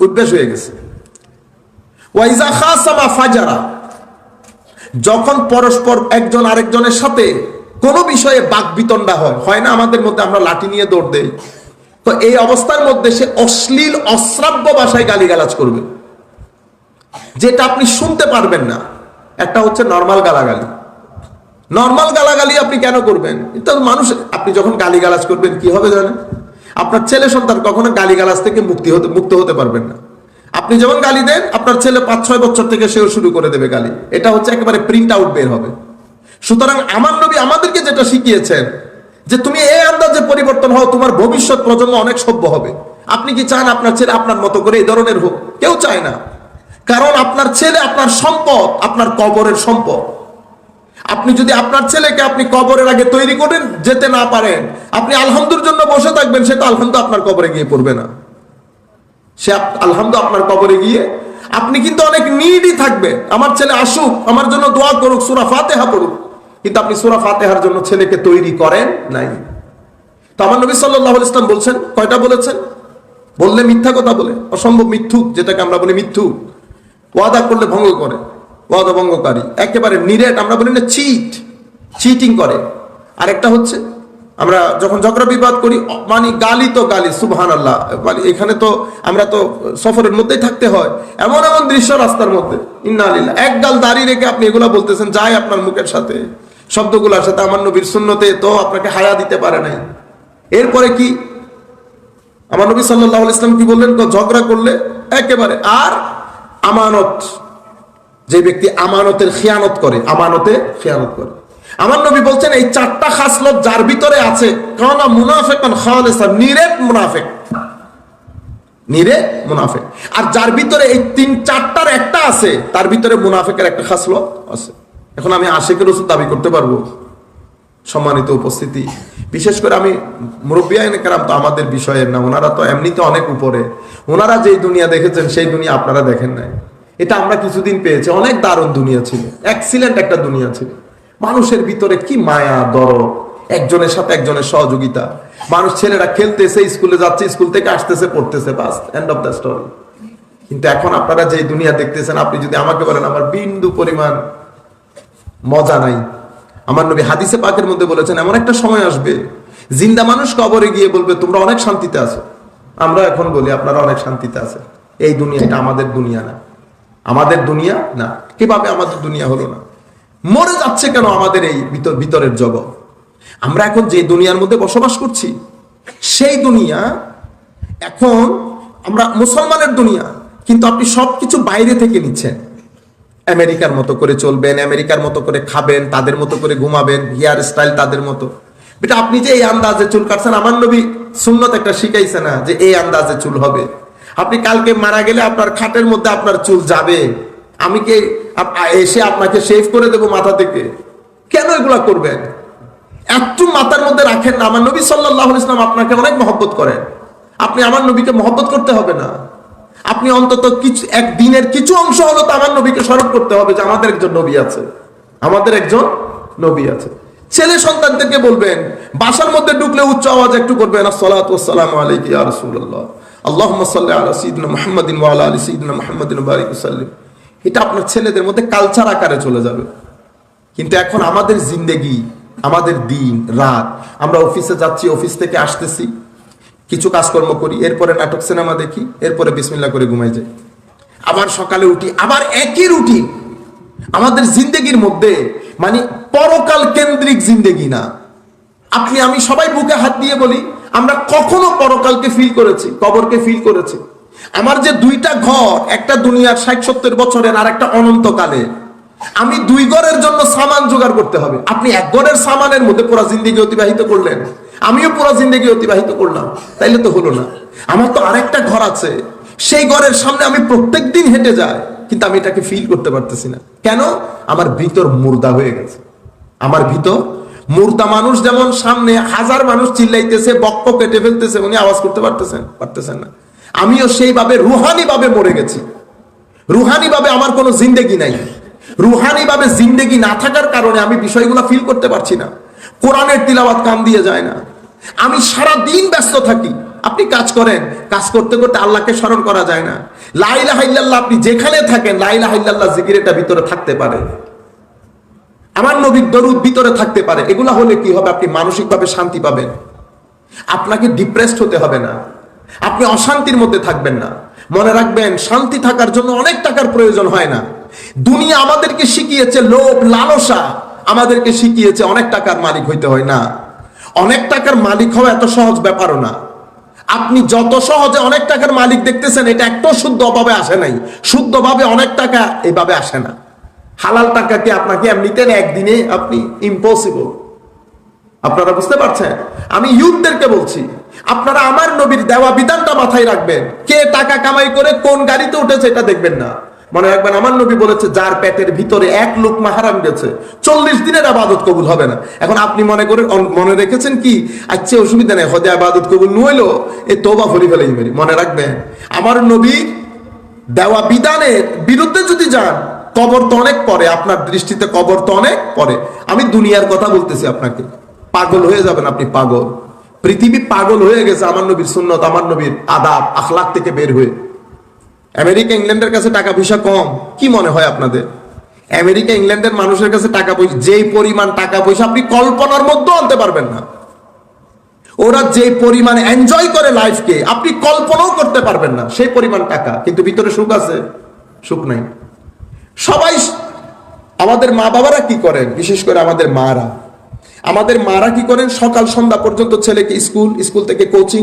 অভ্যাস হয়ে গেছে। ওয়াইজা খাসামা ফাজারা, যখন পরস্পর একজন আরেকজনের সাথে কোনো বিষয়ে বাকবিতণ্ডা হয় না আমাদের মধ্যে, আমরা লাঠি নিয়ে দৌড় দেই, তো এই অবস্থার মধ্যে সে অশ্লীল অশ্রাব্য ভাষায় গালিগালাজ করবে, যেটা আপনি শুনতে পারবেন না। একটা হচ্ছে নর্মাল গালাগালি। নর্মাল গালাগালি আপনি কেন করবেন? এটা মানুষ, আপনি যখন গালিগালাজ করবেন কি হবে জানেন? আপনার ছেলে সন্তান কখনো গালিগালাজ থেকে মুক্ত হতে পারবেন না। আপনি যেমন গালি দেন, আপনার ছেলে 5-6 বছর থেকে সেও শুরু করে দেবে গালি, এটা হচ্ছে একেবারে প্রিন্ট আউট বের হবে। সুতরাং আমার নবী আমাদেরকে যেটা শিখিয়েছেন যে তুমি এই আন্দাজে পরিবর্তন হও, তোমার ভবিষ্যৎ প্রজন্ম অনেক সভ্য হবে। আপনি কি চান আপনার ছেলে আপনার মতো করে এই ধরনের হোক? কেউ চায় না। কারণ আপনার ছেলে আপনার সম্পদ, আপনার কবরের সম্পদ। আপনি যদি আপনার ছেলেকে আপনি কবরের আগে তৈরি করে যেতে না পারেন, আপনি আলহামদুর জন্য বসে থাকবেন, সেটা আলহামদু আপনার কবরে গিয়ে পড়বে না। সে আলহামদু আপনার কবরে গিয়ে আপনি কিন্তু অনেক নিডই থাকবে, আমার ছেলে আসুক, আমার জন্য দোয়া করুক, সূরা ফাতিহা পড়ুক, কিন্তু আপনি সূরা ফাতিহার জন্য ছেলেকে তৈরি করেন নাই। তো আমার নবী সাল্লাল্লাহু আলাইহি ওয়াসাল্লাম বলছেন, কয়টা বলেছেন? বললে মিথ্যা কথা বলে, অসম্ভব মিথ্যুক, যেটাকে আমরা বলি মিথ্যুক। ওয়াদা করলে ভঙ্গ করে, ওয়াদা ভঙ্গকারী, একেবারে নিরেট, আমরা বলি না চিটিং করে। আরেকটা হচ্ছে আমরা যখন ঝগড়া বিবাদ করি, মানে গালি তো গালি, সুবহানাল্লাহ, মানে এখানে তো আমরা তো সফরের মধ্যেই থাকতে হয়, এমন এমন দৃশ্য রাস্তার মধ্যে, ইন্না লিল্লাহ, এক গাল দাড়ি রেখে আপনি এগুলা বলতেছেন, যায় আপনার মুখের সাথে। শব্দগুলোর সাথে আমার নবীর সুন্নতে তো আপনাকে হায়া দিতে পারে নাই। এরপরে কি আমার নবী সাল্লাল্লাহু আলাইহি ওয়াসাল্লাম কি বললেন? ঝগড়া করলে একেবারে। আর আমানত, যে ব্যক্তি আমানতের খিয়ানত করে, আমার নবী বলছেন এই চারটা খাসলত যার ভিতরে আছে, কানা মুনাফিকান খালিসান, নিরেট মুনাফিক। আর যার ভিতরে এই চারটার একটা আছে, তার ভিতরে মুনাফিকের একটা খাসলত আছে। এখন আমি আশিকের রাসূল দাবি করতে পারবো? সম্মানিত উপস্থিতি, বিশেষ করে আমি মুরব্বিয়ানে কেরাম তো আমাদের বিষয়ের না, ওনারা তো এমনিতে অনেক উপরে। ওনারা যেই দুনিয়া দেখেছেন সেই দুনিয়া আপনারা দেখেন নাই। এটা আমরা কিছুদিন পেয়েছি, অনেক দারুণ দুনিয়া ছিল, এক্সিলেন্ট একটা দুনিয়া ছিল। মানুষের ভিতরে কি মায়া দরদ, একজনের সাথে একজনের সহযোগিতা। মানুষ, ছেলেরা খেলতেছে, স্কুলে যাচ্ছে, স্কুল থেকে আসতেছে, পড়তেছে, বাস, এন্ড অফ দ্য স্টোরি। কিন্তু এখন আপনারা যে দুনিয়া দেখতেছেন, আপনি যদি আমাকে বলেন আমার বিন্দু পরিমাণ মজা নাই। আমার নবী হাদিসে পাকের মধ্যে বলেছেন এমন একটা সময় আসবে জিন্দা মানুষ কবরে গিয়ে বলবে তোমরা অনেক শান্তিতে আছো। আমরা এখন বলি আপনারা অনেক শান্তিতে আছে। এই দুনিয়া, এটা আমাদের দুনিয়া না, আমাদের দুনিয়া না। কিভাবে আমাদের দুনিয়া হলো না? মরে যাচ্ছে কেন আমাদের এই ভিতরের জগৎ? আমরা এখন যে দুনিয়ার মধ্যে বসবাস করছি, সেই দুনিয়া এখন আমরা মুসলমানের দুনিয়া, কিন্তু আপনি সবকিছু বাইরে থেকে নিচ্ছেন। আমেরিকার মতো করে চলবেন, আমেরিকার মতো করে খাবেন, তাদের মতো করে ঘুমাবেন, হেয়ার স্টাইল তাদের মতো। বেটা, আপনি যে এই আন্দাজে চুল কাটছেন, আমার নবী সুন্নত একটা শিখাইছে না যে এই আন্দাজে চুল হবে? আপনি কালকে মারা গেলে আপনার খাটের মধ্যে আপনার চুল যাবে, আমি কি এসে আপনাকে শেভ করে দেবো মাথা থেকে? কেন এগুলা করবেন? একটু মাথার মধ্যে রাখেন না। আমার নবী সাল্লাল্লাহু আলাইহি ওয়াসাল্লাম আপনাকে অনেক মহব্বত করেন, আপনি আমার নবীকে মহব্বত করতে হবে না? আপনি অন্তত কিছু এক দিনের কিছু অংশ হলো তো আমার নবীকে স্মরণ করতে হবে যে আমাদের একজন নবী আছে, আমাদের একজন নবী আছে। ছেলে সন্তানদেরকে বলবেন, বাসার মধ্যে ঢুকলে উচ্চ আওয়াজ একটু করবেন, আসসালাতু ওয়াসসালামু আলাইকা ইয়া রাসূলুল্লাহ, আল্লাহুম্মা সাল্লি আলা সাইয়্যিদিনা মুহাম্মাদিন ওয়া আলা আলি সাইয়্যিদিনা মুহাম্মাদিন ওয়া বারিক ওয়াসাল্লিম। এটা আপনার ছেলেদের মধ্যে কালচার আকারে চলে যাবে। কিন্তু এখন আমাদের জিন্দেগি, আমাদের দিন রাত, আমরা অফিসে যাচ্ছি, অফিস থেকে আসতেছি, কিছু কাজকর্ম করি, এরপরে নাটক সিনেমা দেখি, এরপরে বিসমিল্লাহ করে ঘুমাই যাই, আবার সকালে উঠি, আবার একই রুটিন। আমাদের জিন্দেগির মধ্যে মানে পরকাল কেন্দ্রিক জিন্দেগি না। আপনি আমি সবাই বুকে হাত দিয়ে বলি, আমরা কখনো পরকালকে ফিল করেছি, কবরকে ফিল করেছি? আমার যে দুইটা ঘর, একটা দুনিয়ার 60-70 বছরের, আর একটা অনন্তকালে, আমি দুই ঘরের জন্য সামান জোগাড় করতে হবে। আপনি এক ঘরের সামানের মধ্যে পুরো জিন্দেগি অতিবাহিত করলেন, আমিও পুরো জিন্দেগি অতিবাহিত করলাম, তাইলে তো হলো না। আমার তো আরেকটা ঘর আছে, সেই ঘরের সামনে আমি প্রত্যেক দিন হেঁটে যাই, কিন্তু আমি এটাকে ফিল করতে পারতেছি না। কেন? আমার ভিতর মুর্দা হয়ে গেছে। আমার ভিতর মুর্দা। মানুষ যেমন সামনে 1000 মানুষ চিল্লাইতেছে, বক্ক কেটে ফেলতেছে, উনি আওয়াজ করতে পারতেছেন না। আমিও সেইভাবে রুহানি ভাবে মরে গেছি। রুহানি ভাবে আমার কোনো জিন্দেগি নাই। রুহানি ভাবে জিন্দেগি না থাকার কারণে আমি বিষয়গুলো ফিল করতে পারছি না। কোরআনের তিলাওয়াত কান দিয়ে যায় না। আমি সারা দিন ব্যস্ত থাকি। আপনি কাজ করেন, কাজ করতে করতে আল্লাহকে স্মরণ করা যায় না। লা ইলাহা ইল্লাল্লাহ, আপনি যেখানে থাকেন লা ইলাহা ইল্লাল্লাহ জিকিরটা ভিতরে থাকতে পারে, আমার নবীর দরুদ ভিতরে থাকতে পারে। এগুলা হলে কি হবে? আপনি মানসিকভাবে শান্তি পাবেন, আপনাকে ডিপ্রেসড হতে হবে না, আপনি অশান্তির মধ্যে থাকবেন না। মনে রাখবেন, শান্তি থাকার জন্য অনেক টাকার প্রয়োজন হয় না। দুনিয়া আমাদেরকে শিখিয়েছে লোভ লালসা, আমাদেরকে শিখিয়েছে অনেক টাকার মালিক হইতে হয় না। অনেক টাকার মালিক হওয়া এত সহজ ব্যাপারও না। আপনি যত সহজে অনেক টাকার মালিক দেখতেছেন, এটা একটাও শুদ্ধভাবে আসে নাই। শুদ্ধভাবে অনেক টাকা এইভাবে আসে না। হালাল টাকাকে আপনাকে এমনিতে না একদিনে আপনি ইম্পসিবল। আপনারা বুঝতে পারছেন? আমি ইউথদেরকে বলছি, আপনারা আমার নবীর দেওয়া বিধানটা মাথায় রাখবেন। কে টাকা কামাই করে কোন গাড়িতে উঠেছে এটা দেখবেন না। মনে রাখবেন, আমার নবী বলেছে যার পেটের ভিতরে 1 লুকমা হারাম গেছে 40 দিনের ইবাদত কবুল হবে না। এখন আপনি মনে রেখেছেন কি, আচ্ছা অসুবিধা নেই, হয়তো ইবাদত কবুল নইলো, এ তওবা ফরি ফেলাই মেরি। মনে রাখবেন, আমার নবীর দেওয়া বিধানের বিরুদ্ধে যদি যান, কবর তো অনেক পরে, আপনার দৃষ্টিতে কবর তো অনেক পরে। আমি দুনিয়ার কথা বলতেছি আপনাকে, পাগল হয়ে যাবেন আপনি, পাগল। পৃথিবী পাগল হয়ে গেছে আমার নবীর সুন্নত, আমার নবীর আদাব আখলাক থেকে বের হয়ে। আমেরিকা ইংল্যান্ডের কাছে টাকা পয়সা কম, কি মনে হয় আপনাদের? আমেরিকা ইংল্যান্ডের মানুষের কাছে টাকা পয়সা, যেই পরিমাণ টাকা পয়সা আপনি কল্পনার মধ্যেও আনতে পারবেন না। ওরা যে পরিমাণ এনজয় করে লাইফকে, আপনি কল্পনাও করতে পারবেন না, সেই পরিমাণ টাকা। কিন্তু ভিতরে সুখ আছে? সুখ নাই। সবাই আমাদের মা বাবারা কি করেন, বিশেষ করে আমাদের মারা কি করেন, সকাল সন্ধ্যা পর্যন্ত ছেলেকে স্কুল থেকে কোচিং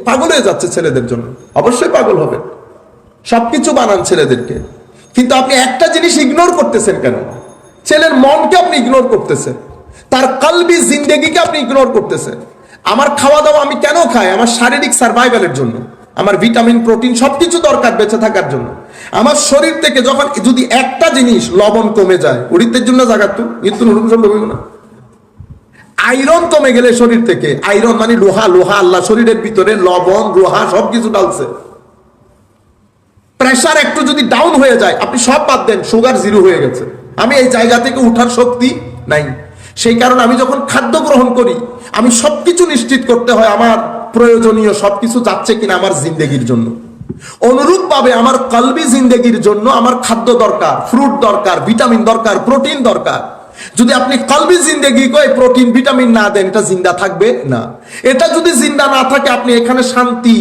পাগল হয়ে যাচ্ছে ছেলেদের জন্য। অবশ্যই পাগল হবে, সবকিছু বানান ছেলেদেরকে, কিন্তু আপনি একটা জিনিস ইগনোর করতেছেন কেন? ছেলের মনকে আপনি ইগনোর করতেছেন, তার কলবি জিন্দেগিকে আপনি ইগনোর করতেছেন। আমার খাওয়া দাওয়া আমি কেন খাই? আমার শারীরিক সার্ভাইভালের জন্য, আমার ভিটামিন প্রোটিন সবকিছু দরকার বেঁচে থাকার জন্য। আমার শরীর থেকে যখন যদি একটা জিনিস লবণ কমে যায়, উড়িতের জন্য জাগাত মৃত্যু সম্ভব হইব না। আয়রন কমে গেলে শরীর থেকে, আয়রন মানে লোহা আল্লাহ শরীরের ভিতরে লবণ লোহা সবকিছু ডালছে। প্রেসার একটু যদি ডাউন হয়ে যায়, আপনি সব বাদ দেন, সুগার 0 হয়ে গেছে, আমি এই জায়গা থেকে উঠার শক্তি নাই। সেই কারণে আমি যখন খাদ্য গ্রহণ করি, আমি সবকিছু নিশ্চিত করতে হয় আমার প্রয়োজনীয় সবকিছু যাচ্ছে কিনা আমার জিন্দেগির জন্য। অনুরূপ ভাবে আমার কলবি জিন্দেগির জন্য আমার খাদ্য দরকার, ফ্রুট দরকার, ভিটামিন দরকার, প্রোটিন দরকার। যদি আপনি কলবি জিন্দেগি কই প্রোটিন ভিটামিন না দেন, এটা জিন্দা থাকবে না। এটা যদি জিন্দা না থাকে, আপনি এখানে শান্তি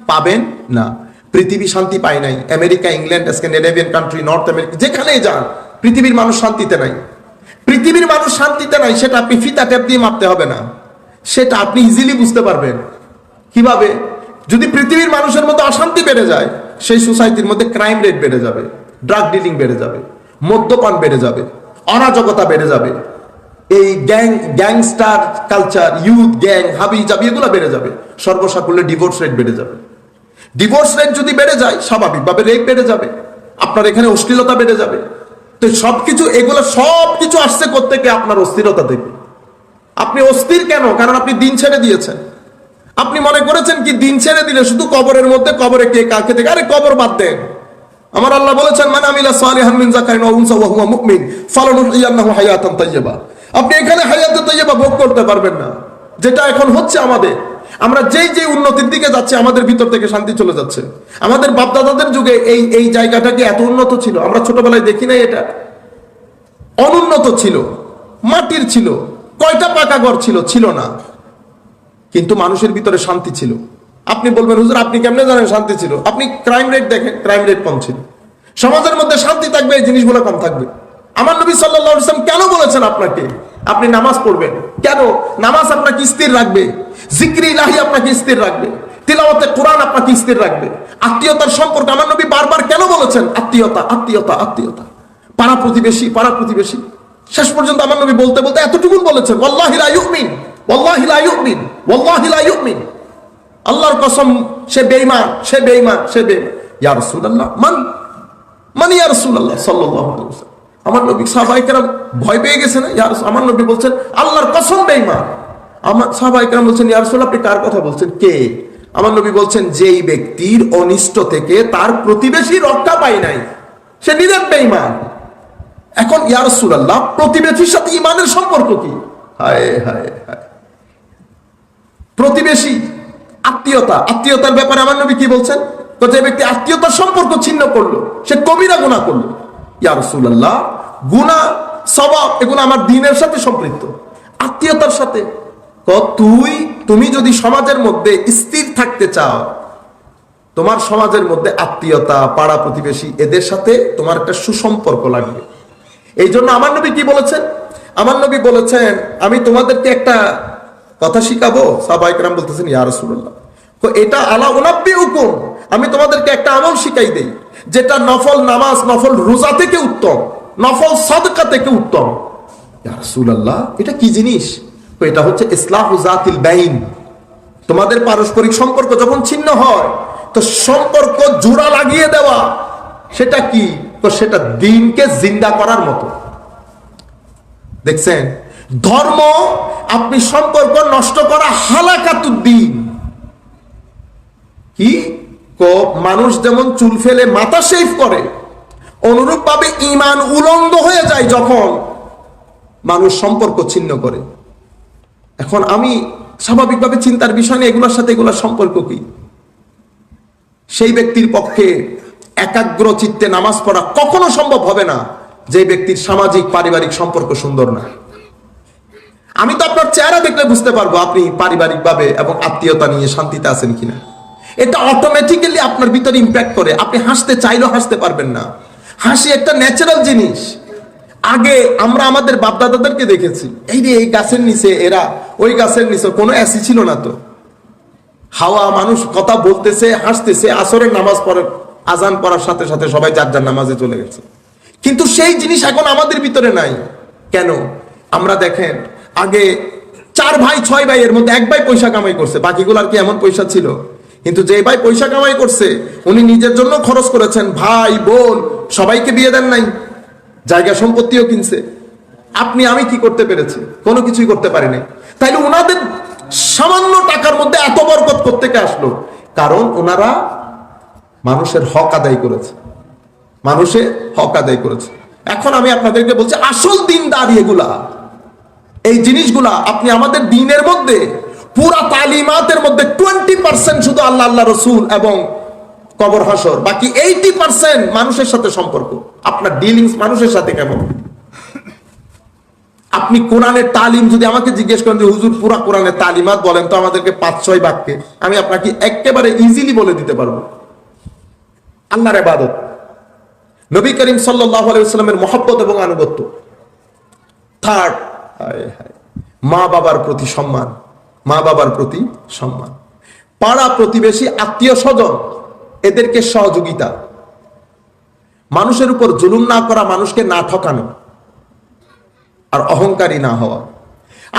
পাবেন না। পৃথিবী শান্তি পায় নাই। America, England, Scandinavian country, north America, যেখানেই যান, পৃথিবীর মানুষ শান্তিতে নাই। পৃথিবীর মানুষ শান্তিতে নাই, সেটা আপনি ফিতা টেপ দিয়ে মাপতে হবে না, সেটা আপনি ইজিলি বুঝতে পারবেন। কিভাবে? যদি পৃথিবীর মানুষের মধ্যে অশান্তি বেড়ে যায়, সেই সোসাইটির মধ্যে ক্রাইম রেট বেড়ে যাবে, ড্রাগ ডিলিং বেড়ে যাবে, মদ্যপান বেড়ে যাবে, অরাজকতা বেড়ে যাবে, এই গ্যাংস্টার কালচার, ইউথ গ্যাং, হাবি জাবি, এগুলো বেড়ে যাবে। সর্বসাকুল্যে ডিভোর্স রেট বেড়ে যাবে। ডিভোর্স রেট যদি বেড়ে যায়, স্বাভাবিকভাবে রেপ বেড়ে যাবে, আপনার এখানে অশ্লীলতা বেড়ে যাবে। তো এগুলো সবকিছু আসছে কোত্থেকে? আপনার অস্থিরতা থেকে। আপনি অস্থির কেন? কারণ আপনি দিন ছেড়ে দিয়েছেন। আপনি মনে করেছেন কি দিন ছেড়ে দিলে শুধু কবরের মধ্যে, কবরে কে কাকে থেকে, আরে কবর বাদ দেন। আমার আল্লাহ বলেছেন, মান আমিলা সালিহান মিন যাকারিন ওয়া উনসা ওয়া হুয়া মুমিন ফালানুহইয়ান্নাহু হায়াতান তাইয়্যিবা। আপনি এখানে হায়াতে তাইয়্যিবা ভোগ করতে পারবেন না, যেটা এখন হচ্ছে আমাদের। আমরা যেই উন্নতির দিকে যাচ্ছে, আমাদের ভিতর থেকে শান্তি চলে যাচ্ছে। আমাদের বাপদাদাদের যুগে এই জায়গাটা কি এত উন্নত ছিল? আমরা ছোটবেলায় দেখি নাই, এটা অনুন্নত ছিল, মাটির ছিল, কয়টা পাকা ঘর ছিল না, কিন্তু মানুষের ভিতরে শান্তি ছিল। আপনি বলবেন, হুজুর আপনি কেমনে জানেন শান্তি ছিল? আপনি ক্রাইম রেট দেখেন, ক্রাইম রেট কম ছিল। সমাজের মধ্যে শান্তি থাকবে, এই জিনিসগুলো কম থাকবে। আমার নবী সাল্লাল্লাহু আলাইহি ওয়াসাল্লাম কেন বলেছেন আপনাকে আপনি নামাজ পড়বেন? কেন? নামাজ আপনাকে স্থির রাখবে, জিকরি ইলাহি আপনাকে স্থির রাখবে, তিলাওয়াতে কোরআন আপনাকে স্থির রাখবে। আত্মীয়তার সম্পর্ক আমার নবী বারবার কেন বলেছেন? আত্মীয়তা, পাড়া প্রতিবেশী। শেষ পর্যন্ত আমার নবী বলতে এতটুকু বলেছেন, ওয়াল্লাহি লা ইউমিন, ওয়াল্লাহি লা ইউমিন, ওয়াল্লাহি লা ইউমিন। আল্লাহর কসম, সে বেঈমান। ইয়া রাসূলুল্লাহ, মান ইয়া রাসূলুল্লাহ সাল্লাল্লাহু আলাইহি ওয়াসাল্লাম। আমার নবী সাহাবায়ে কেরাম ভয় পেয়ে গেছে না? ইয়া রাসূল, আমার নবী বলছেন আল্লাহর কসম বেঈমান। আমার সাহাবায়ে কেরাম বলছেন, ইয়া রাসূলুল্লাহ আপনি কার কথা বলছেন? কে? আমার নবী বলছেন, যেই ব্যক্তির অনিষ্ট থেকে তার প্রতিবেশী রক্ষা পায় নাই, সে নিরেট বেঈমান। এখন ইয়া রাসূলুল্লাহ, প্রতিবেশীর সাথে ঈমানের সম্পর্ক কি? হায় হায় হায়। প্রতিবেশী, আত্মীয়তার ব্যাপারে আমার নবী কি বলছেন? তো যে ব্যক্তি আত্মীয়তার সম্পর্ক ছিন্ন করলো, সে কবিরা গুনাহ করলো। ইয়া রাসূলুল্লাহ, গুনাহ সওয়াব এগুলো আমার দ্বীনের সাথে সম্পৃক্ত, আত্মীয়তার সাথে। তুমি যদি সমাজের মধ্যে স্থির থাকতে চাও, তোমার সমাজের মধ্যে আত্মীয়তা, পাড়া প্রতিবেশী, এদের সাথে তোমার একটা সুসম্পর্ক লাগবে। এই জন্য আমার নবী কি বলেছেন? আমার নবী বলেছেন, আমি তোমাদেরকে একটা কথা শিখাবো। সাহাবায়ে কেরাম বলতেছেন, ইয়া রাসূলুল্লাহ, তো এটা আলা উনাব্বিউকুম, আমি তোমাদেরকে একটা আমল শিখাই দেই, যেটা নফল নামাজ, নফল রোজা থেকে উত্তম, নফল সাদকা থেকে উত্তম। ইয়া রাসূলুল্লাহ, এটা কি জিনিস? তো এটা হচ্ছে ইসলাহু যাতিল বাইন। তোমাদের পারস্পরিক সম্পর্ক যখন ছিন্ন হয়, তো সম্পর্ক জোড়া লাগিয়ে দেওয়া, সেটা কি? তো সেটা দ্বীনকে জিন্দা করার মতো। দেখছেন, ধর্ম আপনি সম্পর্ক নষ্ট করা হালাকাতুদ্দিন। কি? মানুষ যেমন চুল ফেলে মাথা শেভ করে, অনুরূপ ভাবে ঈমান উলঙ্গ হয়ে যায় যখন মানুষ সম্পর্ক ছিন্ন করে। এখন আমি স্বাভাবিকভাবে চিন্তার বিষয় নেই, এগুলোর সাথে এগুলোর সম্পর্ক কি? সেই ব্যক্তির পক্ষে একাগ্র চিত্তে নামাজ পড়া কখনো সম্ভব হবে না যে ব্যক্তির সামাজিক পারিবারিক সম্পর্ক সুন্দর না। আমি তো আপনার চেহারা দেখলে বুঝতে পারবো আপনি পারিবারিকভাবে এবং আত্মীয়তা নিয়ে শান্তিতে আছেন কিনা। এটা অটোমেটিক্যালি আপনার ভিতরে ইম্প্যাক্ট করে। আপনি হাসতে চাইলেও হাসতে পারবেন না। হাসি একটা ন্যাচারাল জিনিস। আগে আমরা আমাদের বাপদাদাদেরকে দেখেছি, এই যে এই গাছের নিচে এরা, ওই গাছের নিচে, কোনো এসি ছিল না তো, হাওয়া, মানুষ কথা বলতেছে, হাসতেছে, আসরের নামাজ পড়ে, আজান পড়ার সাথে সাথে সবাই যার যার নামাজে চলে গেছে। কিন্তু সেই জিনিস এখন আমাদের ভিতরে নাই। কেন? আমরা দেখেন আগে 4 ভাই 6 ভাইয়ের মধ্যে 1 ভাই পয়সা কামাই করছে, বাকিগুলার কি এমন পয়সা ছিল? কিন্তু যে ভাই পয়সা কামাই করছে উনি নিজের জন্য খরচ করেছেন, ভাই বোন সবাইকে বিয়ে দেন নাই, জায়গা সম্পত্তিও কিনছে। আপনি আমি কি করতে পেরেছি? কোনো কিছুই করতে পারিনি। তাইলে ওনাদের সামান্য টাকার মধ্যে এত বরকত কোত্থেকে আসলো? কারণ ওনারা মানুষের হক আদায় করেছে, মানুষের হক আদায় করেছে। এখন আমি আপনাদেরকে বলছি, আসল দিনদারি এগুলা, এই জিনিসগুলা আপনি আমাদের দ্বীনের মধ্যে, পুরা তালিমাতের মধ্যে 20% শুধু আল্লাহ, আল্লাহ রসুল এবং কবর হাসর, বাকি 80% মানুষের সাথে সম্পর্ক। আপনার ডিলিংস মানুষের সাথে কেমন? আপনি কোরআনের তালিম যদি আমাকে জিজ্ঞেস করেন যে হুজুর পুরা কোরআনের তালিমাত বলেন তো আমাদেরকে 5-6 বাক্যে, আমি আপনাকে একেবারে ইজিলি বলে দিতে পারবো। আল্লাহর ইবাদত, নবী করিম সাল্লাল্লাহু আলাইহি ওয়াসাল্লামের মহব্বত এবং আনুগত্য। থার্ড, মা বাবার প্রতি সম্মান, মা বাবার প্রতি সম্মান, পাড়া প্রতিবেশী আত্মীয় স্বজন এদেরকে সহযোগিতা, মানুষের উপর জুলুম না করা, মানুষকে না ঠকানো, আর অহংকারী না হওয়া।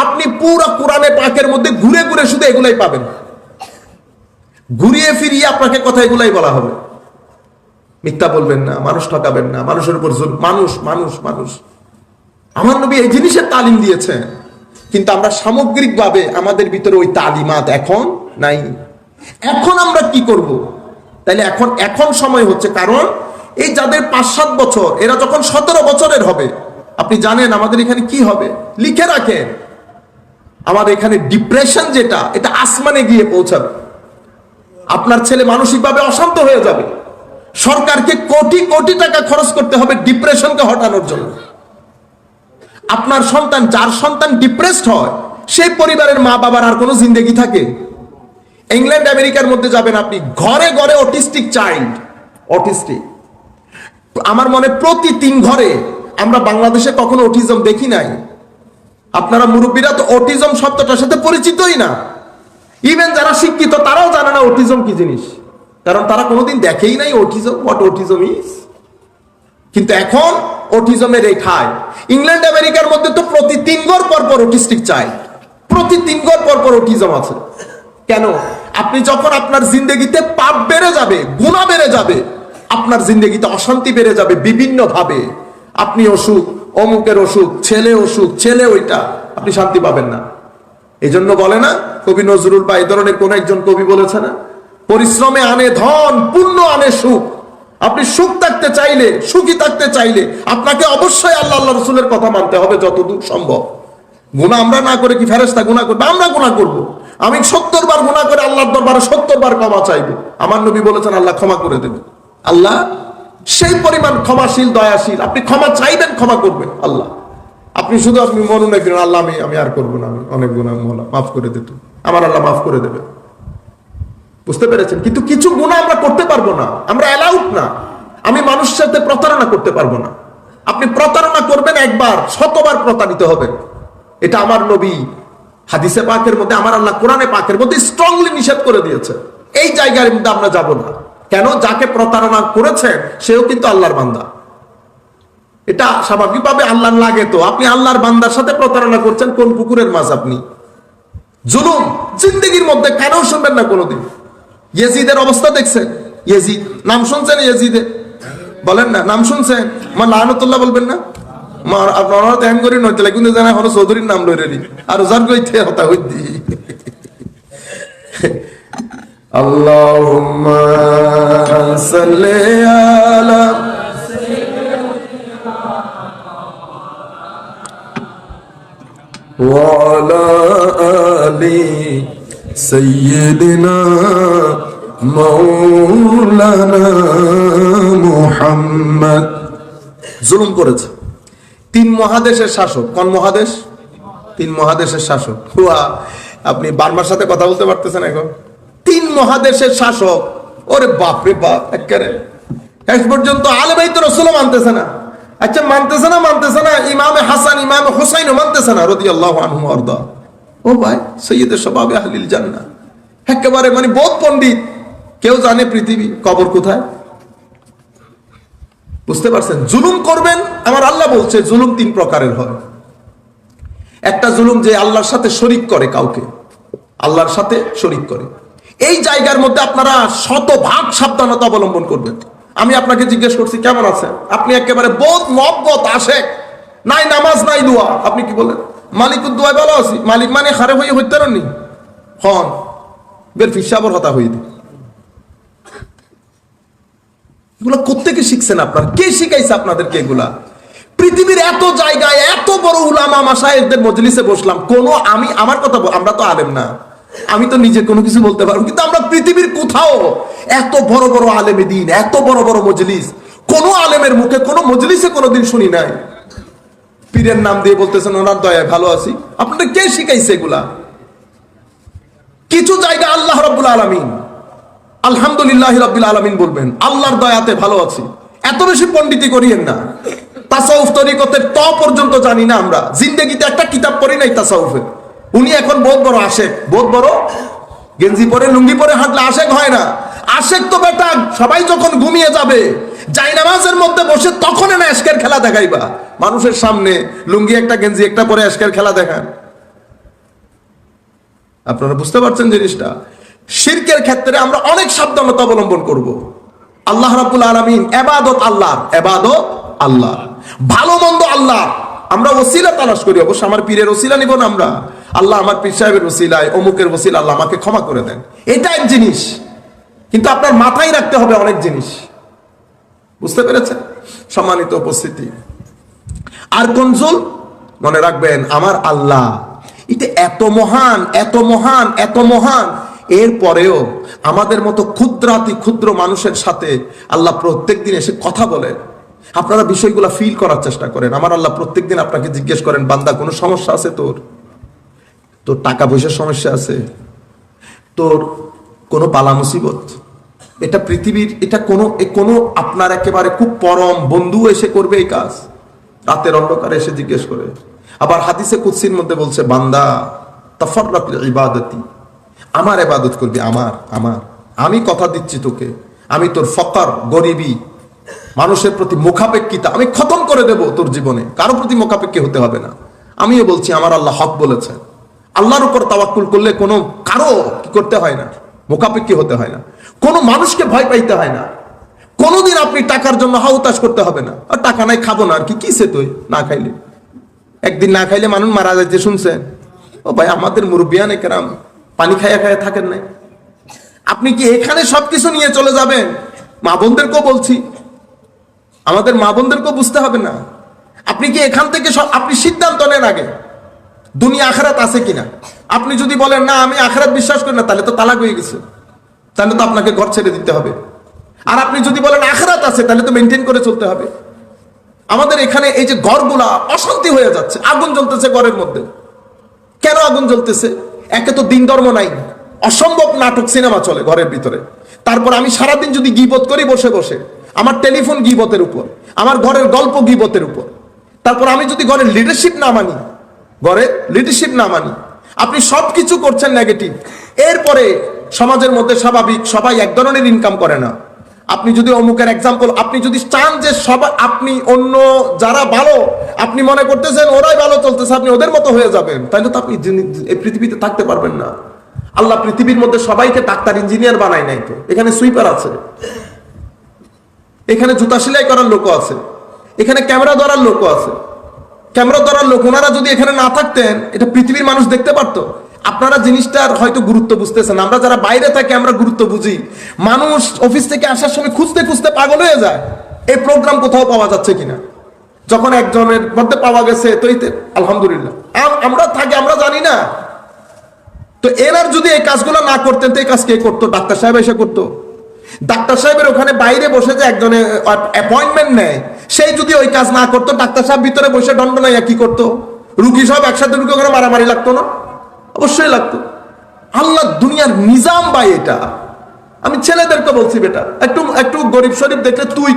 আপনি পুরো কোরআনে পাকের মধ্যে ঘুরে ঘুরে শুধু এগুলাই পাবেন, ঘুরিয়ে ফিরিয়ে আপনাকে কথা এগুলাই বলা হবে। মিথ্যা বলবেন না, মানুষ ঠকাবেন না, মানুষের উপর মানুষ মানুষ মানুষ। আমার নবী এই জিনিসের তালিম দিয়েছেন, কিন্তু আমরা সামগ্রিকভাবে আমাদের ভিতরে ওই তালিমাত এখন নাই। এখন আমরা কি করব? তাইলে এখন সময় হচ্ছে, কারণ এই যাদের 5-7 বছর, এরা যখন 17 বছরের হবে, আপনি জানেন আমাদের এখানে কি হবে? লিখে রাখেন, আমাদের এখানে ডিপ্রেশন যেটা, এটা আসমানে গিয়ে পৌঁছাবে। আপনার ছেলে মানসিকভাবে অশান্ত হয়ে যাবে। সরকারকে কোটি কোটি টাকা খরচ করতে হবে ডিপ্রেশনকে হটানোর জন্য। আপনার সন্তান, যার সন্তান ডিপ্রেসড হয়, সেই পরিবারের মা বাবার আর কোনো জিন্দেগি থাকে? ইংল্যান্ড আমেরিকার মধ্যে যাবেন আপনি, ঘরে ঘরে অটিস্টিক চাইল্ড, অটিস্টিক। আমার মনে প্রতি 3 ঘরে, আমরা বাংলাদেশে কখনো অটিজম দেখি নাই। আপনারা মুরব্বীরা তো অটিজম শব্দটার সাথে পরিচিতই না। ইভেন যারা শিক্ষিত তারাও জানে না অটিজম কি জিনিস, কারণ তারা কোনোদিন দেখেই নাই অটিজম, হোয়াট অটিজম ইজ। কিন্তু এখন অটিজমের এই ঠাই, ইংল্যান্ড আমেরিকার মধ্যে তো প্রতি 3 ঘর পর পর অটিস্টিক চাইল্ড, প্রতি 3 ঘর পর পর অটিজম আছে। কেন? আপনি যখন আপনার জিন্দগিতে পাপ বেড়ে যাবে, গুনাহ বেড়ে যাবে, আপনার জিন্দগিতে অশান্তি বেড়ে যাবে বিভিন্ন ভাবে। আপনি অসুখ, অমুকের অসুখ, ছেলে অসুখ, ছেলে ওইটা, আপনি শান্তি পাবেন না। এই জন্য বলে না কবি নজরুল বা এই ধরনের কোন একজন কবি বলেছে না, পরিশ্রমে আনে ধন, পুণ্য আনে সুখ। আপনি সুখ থাকতে চাইলে, সুখী থাকতে চাইলে আপনাকে অবশ্যই আল্লাহ, আল্লাহ রসুলের কথা মানতে হবে যতদূর সম্ভব। গুনাহ আমরা না করে কি ফেরেশতা গুনাহ করবে? আমরা গুনাহ করব। আমি 70 বার গুনাহ করে আল্লাহর দরবারে 70 বার ক্ষমা চাইবো। আমার নবী বলেছেন আল্লাহ ক্ষমা করে দেবে। আল্লাহ সেই পরিমাণ ক্ষমাশীল, দয়াশীল। আপনি ক্ষমা চাইবেন, ক্ষমা করবেন আল্লাহ। আপনি শুধু আপনি মনে করেন আল্লাহ আমি আর করবো না, আমি অনেক গুনাহ মাফ করে দিত, আমার আল্লাহ মাফ করে দেবে। বুঝতে পেরেছেন? কিন্তু কিছু গুনাহ আমরা করতে পারবো না, আমরা অ্যালাউড না। আমি মানুষের সাথে প্রতারণা করতে পারবো না। আপনি প্রতারণা করবেন একবার, 100 বার প্রতারিত হবেন। এটা আমার নবী হাদিসে পাকের মধ্যে, আমার আল্লাহ কোরআনে পাকের মধ্যে স্ট্রংলি নিষেধ করে দিয়েছে। এই জায়গার মধ্যে আমরা যাব না। কেন? যাকে প্রতারণা করেছেন সেও কিন্তু আল্লাহর বান্দা। এটা স্বাভাবিকভাবে আল্লাহ লাগে। তো আপনি আল্লাহর বান্দার সাথে প্রতারণা করছেন, কোন পুকুরের মাছ আপনি? জুলুম জিন্দেগির মধ্যে কেন শুনবেন না কোনোদিন? ইয়েজিদের অবস্থা দেখছেন? ইয়েজিদ নাম শুনছেন? ইয়েজিদে বলেন না, নাম শুনছেন? মা লানতুল্লাহ বলবেন না? মা আপনারা তো এম করি নইতে কিন্তু জানা হলো চৌধুরীর নাম লই রেডি আর ওজার কইতে হতা হইদি। আল্লাহুম্মা সাল্লি আলা ওয়া আলা আলি সাইয়্যিদিনা মাওলানা মুহাম্মদ। জুলুম করেছে। 3 মহাদেশের শাসক। কোন মহাদেশ? 3 মহাদেশের শাসক। আপনি বার্মার সাথে কথা বলতে পারতেছেন এখন? 3 মহাদেশের শাসক। ওরে বাপরে বাপ, একেবারে শেষ পর্যন্ত আলে বাইত রাসূল মানতেছে না। আচ্ছা মানতেছে না ইমামে হাসান ইমামে হুসাইন মানতেছে না রাদিয়াল্লাহু আনহু আরদা। ও ভাই সৈয়দে শাবাবে আহলিল জান্নাহ, একেবারে মানে বহুত পণ্ডিত, কেউ জানে পৃথিবী কবর কোথায়। বুঝতে পারছেন? জুলুম করবেন, আমার আল্লাহ বলছে জুলুম 3 প্রকারের হয়। একটা জুলুম যে আল্লাহর সাথে শরীক করে, কাউকে আল্লাহর সাথে শরীক করে। এই জায়গার মধ্যে আপনারা শতভাগ সাবধানতা অবলম্বন করবেন। আমি আপনাকে জিজ্ঞেস করছি কেমন আছেন, আপনি একেবারে বোধ মহব্বত আশেক, নাই নামাজ নাই দোয়া, আপনি কি বলেন? মালিকুদ দোয়া ভালো আছি, মালিক মানে হারে হয়ে হইতে নি হন বের ফিসাবর হতা হয়ে দি। এগুলা কোত্থেকে শিখছেন আপনারা? কে শিখাইছে আপনাদেরকে এগুলা? পৃথিবীর এত জায়গায় এত বড় উলামা মাশায়েখদের মজলিসে বসলাম, কোন আমি আমার কথা আমরা তো আলেম না, আমি তো নিজে কোনো কিছু বলতে পারবো, কিন্তু আমরা পৃথিবীর কোথাও এত বড় বড় আলেমে দিন, এত বড় বড় মজলিস, কোন আলেমের মুখে কোন মজলিসে কোনোদিন শুনি নাই পীরের নাম দিয়ে বলতেছেন ওনার দয়ায় ভালো আছি। আপনাদের কে শিখাইছে এগুলা? কিছু জায়গা আল্লাহ রাব্বুল আলামিন, আলহামদুলিল্লাহি রাব্বিল আলামিন বলবেন, আল্লাহর দয়াতে ভালো আছি। এত বেশি পণ্ডিতি করিয়েন না। তাসাউফ তরিকতের ত পর্যন্ত জানি না আমরা, জিন্দেগিতে একটা কিতাব পড়ি নাই তাসাউফের। উনি এখন বহুত বড় আশেক, বহুত বড় গেঞ্জি পরে লুঙ্গি পরে হাঁটলে আশেক হয় না। আশেক তো বেটা সবাই যখন ঘুমিয়ে যাবে জায়নামাজের মধ্যে বসে তখন না এশকের খেলা দেখাইবা মানুষের সামনে, লুঙ্গি একটা গেঞ্জি একটা পরে এশকের খেলা দেখান। আপনারা বুঝতে পারছেন জিনিসটা? শিরকের ক্ষেত্রে আমরা অনেক সাবধানতা অবলম্বন করব। আল্লাহ রাব্বুল আলামিন, ইবাদত আল্লাহ, ইবাদত আল্লাহ, ভালো মন্দ আল্লাহ। আমরা ওসিলা তালাশ করি, অবশ্য আমার পীরের ওসিলা নিব না আমরা, আল্লাহ আমার পীর সাহেবের ওসিলায় অমুকের ওসিলা আল্লাহ আমাকে ক্ষমা করে দেন, এটা এক জিনিস। কিন্তু আপনার মাথায় রাখতে হবে অনেক জিনিস। বুঝতে পেরেছেন সম্মানিত উপস্থিতি? আর কোন জুল মনে রাখবেন, আমার আল্লাহ এটা এত মহান, এত মহান, এত মহান, এরপরেও আমাদের মতো ক্ষুদ্রাতি ক্ষুদ্র মানুষের সাথে আল্লাহ প্রত্যেকদিন এসে কথা বলেন। আপনারা বিষয়গুলো ফিল করার চেষ্টা করেন। আমার আল্লাহ প্রত্যেকদিন আপনাকে জিজ্ঞেস করেন, বান্দা কোনো সমস্যা আছে তোর? তোর টাকা পয়সার সমস্যা আছে? তোর কোনো বালা মুসিবত? এটা পৃথিবীর, এটা কোনো আপনার একেবারে খুব পরম বন্ধু এসে করবে এই কাজ? রাতের অন্ধকারে এসে জিজ্ঞেস করে। আবার হাদিসে কুদসির মধ্যে বলছে, বান্দা তাফাররাক লিইবাদাতি, আমার ইবাদত করবি, আমার আমি কথা দিচ্ছি তোকে, আমি তোর ফকর গরিবি মানুষের প্রতি মুখাপেক্ষিতা আমি খতম করে দেব তোর জীবনে, কারো প্রতি মুখাপেক্ষী হতে হবে না। আমিও বলছি আমার আল্লাহ হক বলেছেন। আল্লাহর উপর তাওয়াক্কুল করলে কোনো কারো কি করতে হয় না, মুখাপেক্ষী হতে হয় না, কোনো মানুষকে ভয় পাইতে হয় না। কোনোদিন আপনি টাকার জন্য হাউতাশ করতে হবে না। আর টাকা নাই খাবো না, আর কি কিসে তুই না খাইলে, একদিন না খাইলে মানুষ মারা যাচ্ছে শুনছেন? ও ভাই আমাদের মুরব্বিয়ানে কেরাম পানি খাইয়া খাইয়া থাকেন নাই। আপনি কি এখানে সবকিছু নিয়ে চলে যাবেন? মা বোনদেরকেও বলছি, আমাদের মা বোনদেরকেও বুঝতে হবে না। আপনি কি এখান থেকে সব, আপনি সিদ্ধান্ত নেন আগে দুনিয়া আখিরাত আছে কিনা। আপনি যদি বলেন না আমি আখিরাত বিশ্বাস করি না, তাহলে তো তালাক হয়ে গেছে, তাহলে তো আপনাকে ঘর ছেড়ে দিতে হবে। আর আপনি যদি বলেন আখিরাত আছে, তাহলে তো মেনটেন করে চলতে হবে। আমাদের এখানে এই যে ঘরগুলা অশান্তি হয়ে যাচ্ছে, আগুন জ্বলতেছে ঘরের মধ্যে। কেন আগুন জ্বলতেছে? একে তো দিন ধর্ম নাই, অসম্ভব নাটক সিনেমা চলে ঘরের ভিতরে। তারপর আমি সারাদিন যদি গীবত করি বসে বসে, আমার টেলিফোন গীবতের উপর, আমার ঘরের গল্প গীবতের উপর, তারপর আমি যদি ঘরের লিডারশিপ না মানি, আপনি সবকিছু করছেন নেগেটিভ। এরপরে সমাজের মধ্যে স্বাভাবিক সবাই এক ধরনের ইনকাম করে না। আপনি যদি অমুকের এক্সাম্পল, আপনি যদি চান যে সবাই, আপনি অন্য যারা ভালো আপনি মনে করতেছেন ওরাই ভালো চলতেছে, আপনি ওদের মতো হয়ে যাবেন, তাহলে তো আপনি এই পৃথিবীতে থাকতে পারবেন না। আল্লাহ পৃথিবীর মধ্যে সবাইকে ডাক্তার ইঞ্জিনিয়ার বানায় নাই তো। এখানে সুইপার আছে, এখানে জুতা সেলাই করার লোক আছে, এখানে ক্যামেরা ধরার লোক আছে। ক্যামেরা ধরার লোক ওনারা যদি এখানে না থাকতেন, এটা পৃথিবীর মানুষ দেখতে পারতো। আপনারা জিনিসটার হয়তো গুরুত্ব বুঝতেছেন। আমরা যারা বাইরে থাকি আমরা গুরুত্ব বুঝি। মানুষ অফিস থেকে আসার সময় খুঁজতে খুঁজতে পাগল হয়ে যায়, এই প্রোগ্রাম কোথাও পাওয়া যাচ্ছে কিনা। যখন একজনের মধ্যে পাওয়া গেছে তো আলহামদুলিল্লাহ। আমরা থাকি, আমরা জানি না তো। এনার যদি এই কাজগুলো না করতেন তো এই কাজ কে করতো? ডাক্তার সাহেব এসে করতো। ডাক্তার সাহেবের ওখানে বাইরে বসে যে একজনে অ্যাপয়েন্টমেন্ট নেয়, সেই যদি ওই কাজ না করতো, ডাক্তার সাহেব ভিতরে বসে দণ্ড নাইয়া কি করতো? রুগী সব একসাথে রুগী ওখানে মারামারি লাগতো না? অবশ্যই লাগতো। আল্লাহ দুনিয়ার নিজাম ভাই এটা। আমি ছেলেদেরকে বলছি, বেটা একটু গরিব শরীফ দেখলে তুই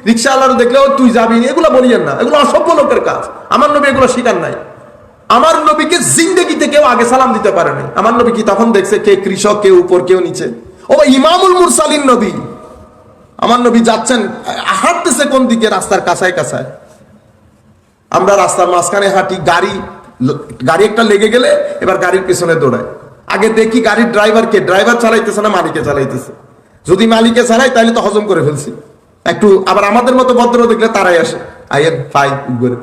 রিক্সাওয়ালারা দেখলেও তুই যাবি না, এগুলো বলিয়েন না, এগুলো অসভ্য লোকের কাজ। আমার নবী এগুলো শিকার নাই। আমার নবীকে জিন্দেগিতে কেউ আগে সালাম দিতে পারে নাই। আমার নবী কি তখন দেখছে কে কৃষক, কেউ উপর কেউ নিচে? ও ইমামুল মুরসালিন নবী, আমার নবী যাচ্ছেন, হাঁটতেছে কোন দিকে? রাস্তার কাছায় কাছায়। আমরা রাস্তার মাঝখানে হাঁটি, গাড়ি একটা লেগে গেলে এবার গাড়ির পিছনে দৌড়ায়। আগে দেখি গাড়ির ড্রাইভারকে, ড্রাইভার চালাইতেছে না মালিকে চালাইতেছে। যদি মালিকে চালাই তাহলে তো হজম করে ফেলছি একটু। আবার আমাদের মতো ভদ্র দেখলে তারাই আসে, আইয়ের ফাই করে।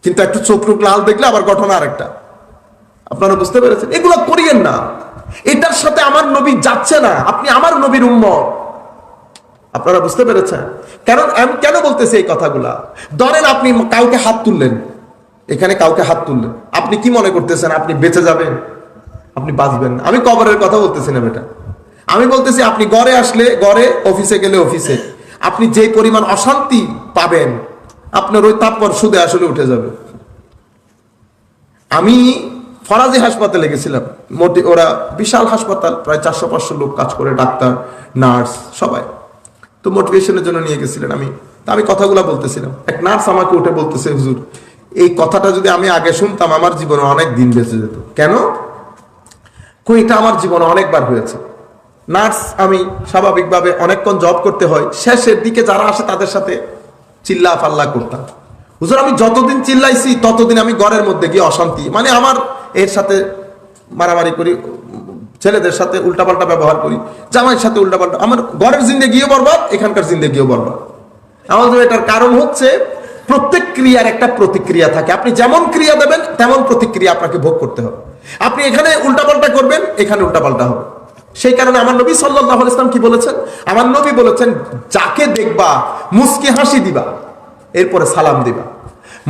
কিন্তু একটু চোখ টুক লাল দেখলে আবার ঘটনা আরেকটা। আপনারা বুঝতে পেরেছেন? এগুলো করিয়েন না। এটার সাথে আমার নবী যাচ্ছে না। আপনি আমার নবীর উম্মত। আপনারা বুঝতে পেরেছেন? কারণ আমি কেন বলতেছি এই কথাগুলা? ধরেন আপনি কাউকে হাত তুললেন, এখানে কাউকে হাত তুললেন, আপনি কি মনে করতেছেন আপনি বেঁচে যাবেন? আপনি বাঁচবেন না। আমি কবরের কথা বলতেছি না বেটা, আমি বলতেছি আপনি ঘরে আসলে ঘরে, অফিসে গেলে অফিসে, আপনি যে পরিমাণ অশান্তি পাবেন, আপনার ওই তাৎপর সুদে আসলে উঠে যাবে। আমি ফরাজি হাসপাতালে গেছিলাম, ওরা বিশাল হাসপাতাল, প্রায় 400-500 লোক কাজ করে, ডাক্তার, নার্স সবাই। তো মোটিভেশনের জন্য নিয়ে গেছিলেন। আমি কথাগুলো বলতেছিলাম। এক নার্স আমাকে উঠে বলতেছে, হুজুর এই কথাটা যদি আমি আগে শুনতাম আমার জীবনে অনেক দিন বেঁচে যেত। কেন? এটা আমার জীবনে অনেকবার হয়েছে। নার্স আমি স্বাভাবিকভাবে অনেকক্ষণ জব করতে হয়, শেষের দিকে যারা আসে তাদের সাথে চিল্লা ফাল্লা করতাম। হুজুর আমি যতদিন চিল্লাইছি ততদিন আমি ঘরের মধ্যে গিয়ে অশান্তি, মানে আমার এর সাথে মারামারি করি, ছেলেদের সাথে উল্টাপাল্টা ব্যবহার করি, জামাইয়ের সাথে উল্টাপাল্টা, আমার ঘরের জিন্দেগিও বরবাদ, এখানকার জিন্দেগিও বরবাদ। আমাদের এটার কারণ হচ্ছে প্রত্যেক ক্রিয়ার একটা প্রতিক্রিয়া থাকে। আপনি যেমন ক্রিয়া দেবেন তেমন প্রতিক্রিয়া আপনাকে ভোগ করতে হবে। আপনি এখানে উল্টাপাল্টা করবেন, এখানে উল্টাপাল্টা হবে। সেই কারণে আমার নবী সাল্লাল্লাহু আলাইহি ওয়াসাল্লাম কি বলেছেন? আমার নবী বলেছেন, যাকে দেখবা মুস্কি হাসি দিবা, এরপরে সালাম দিবা।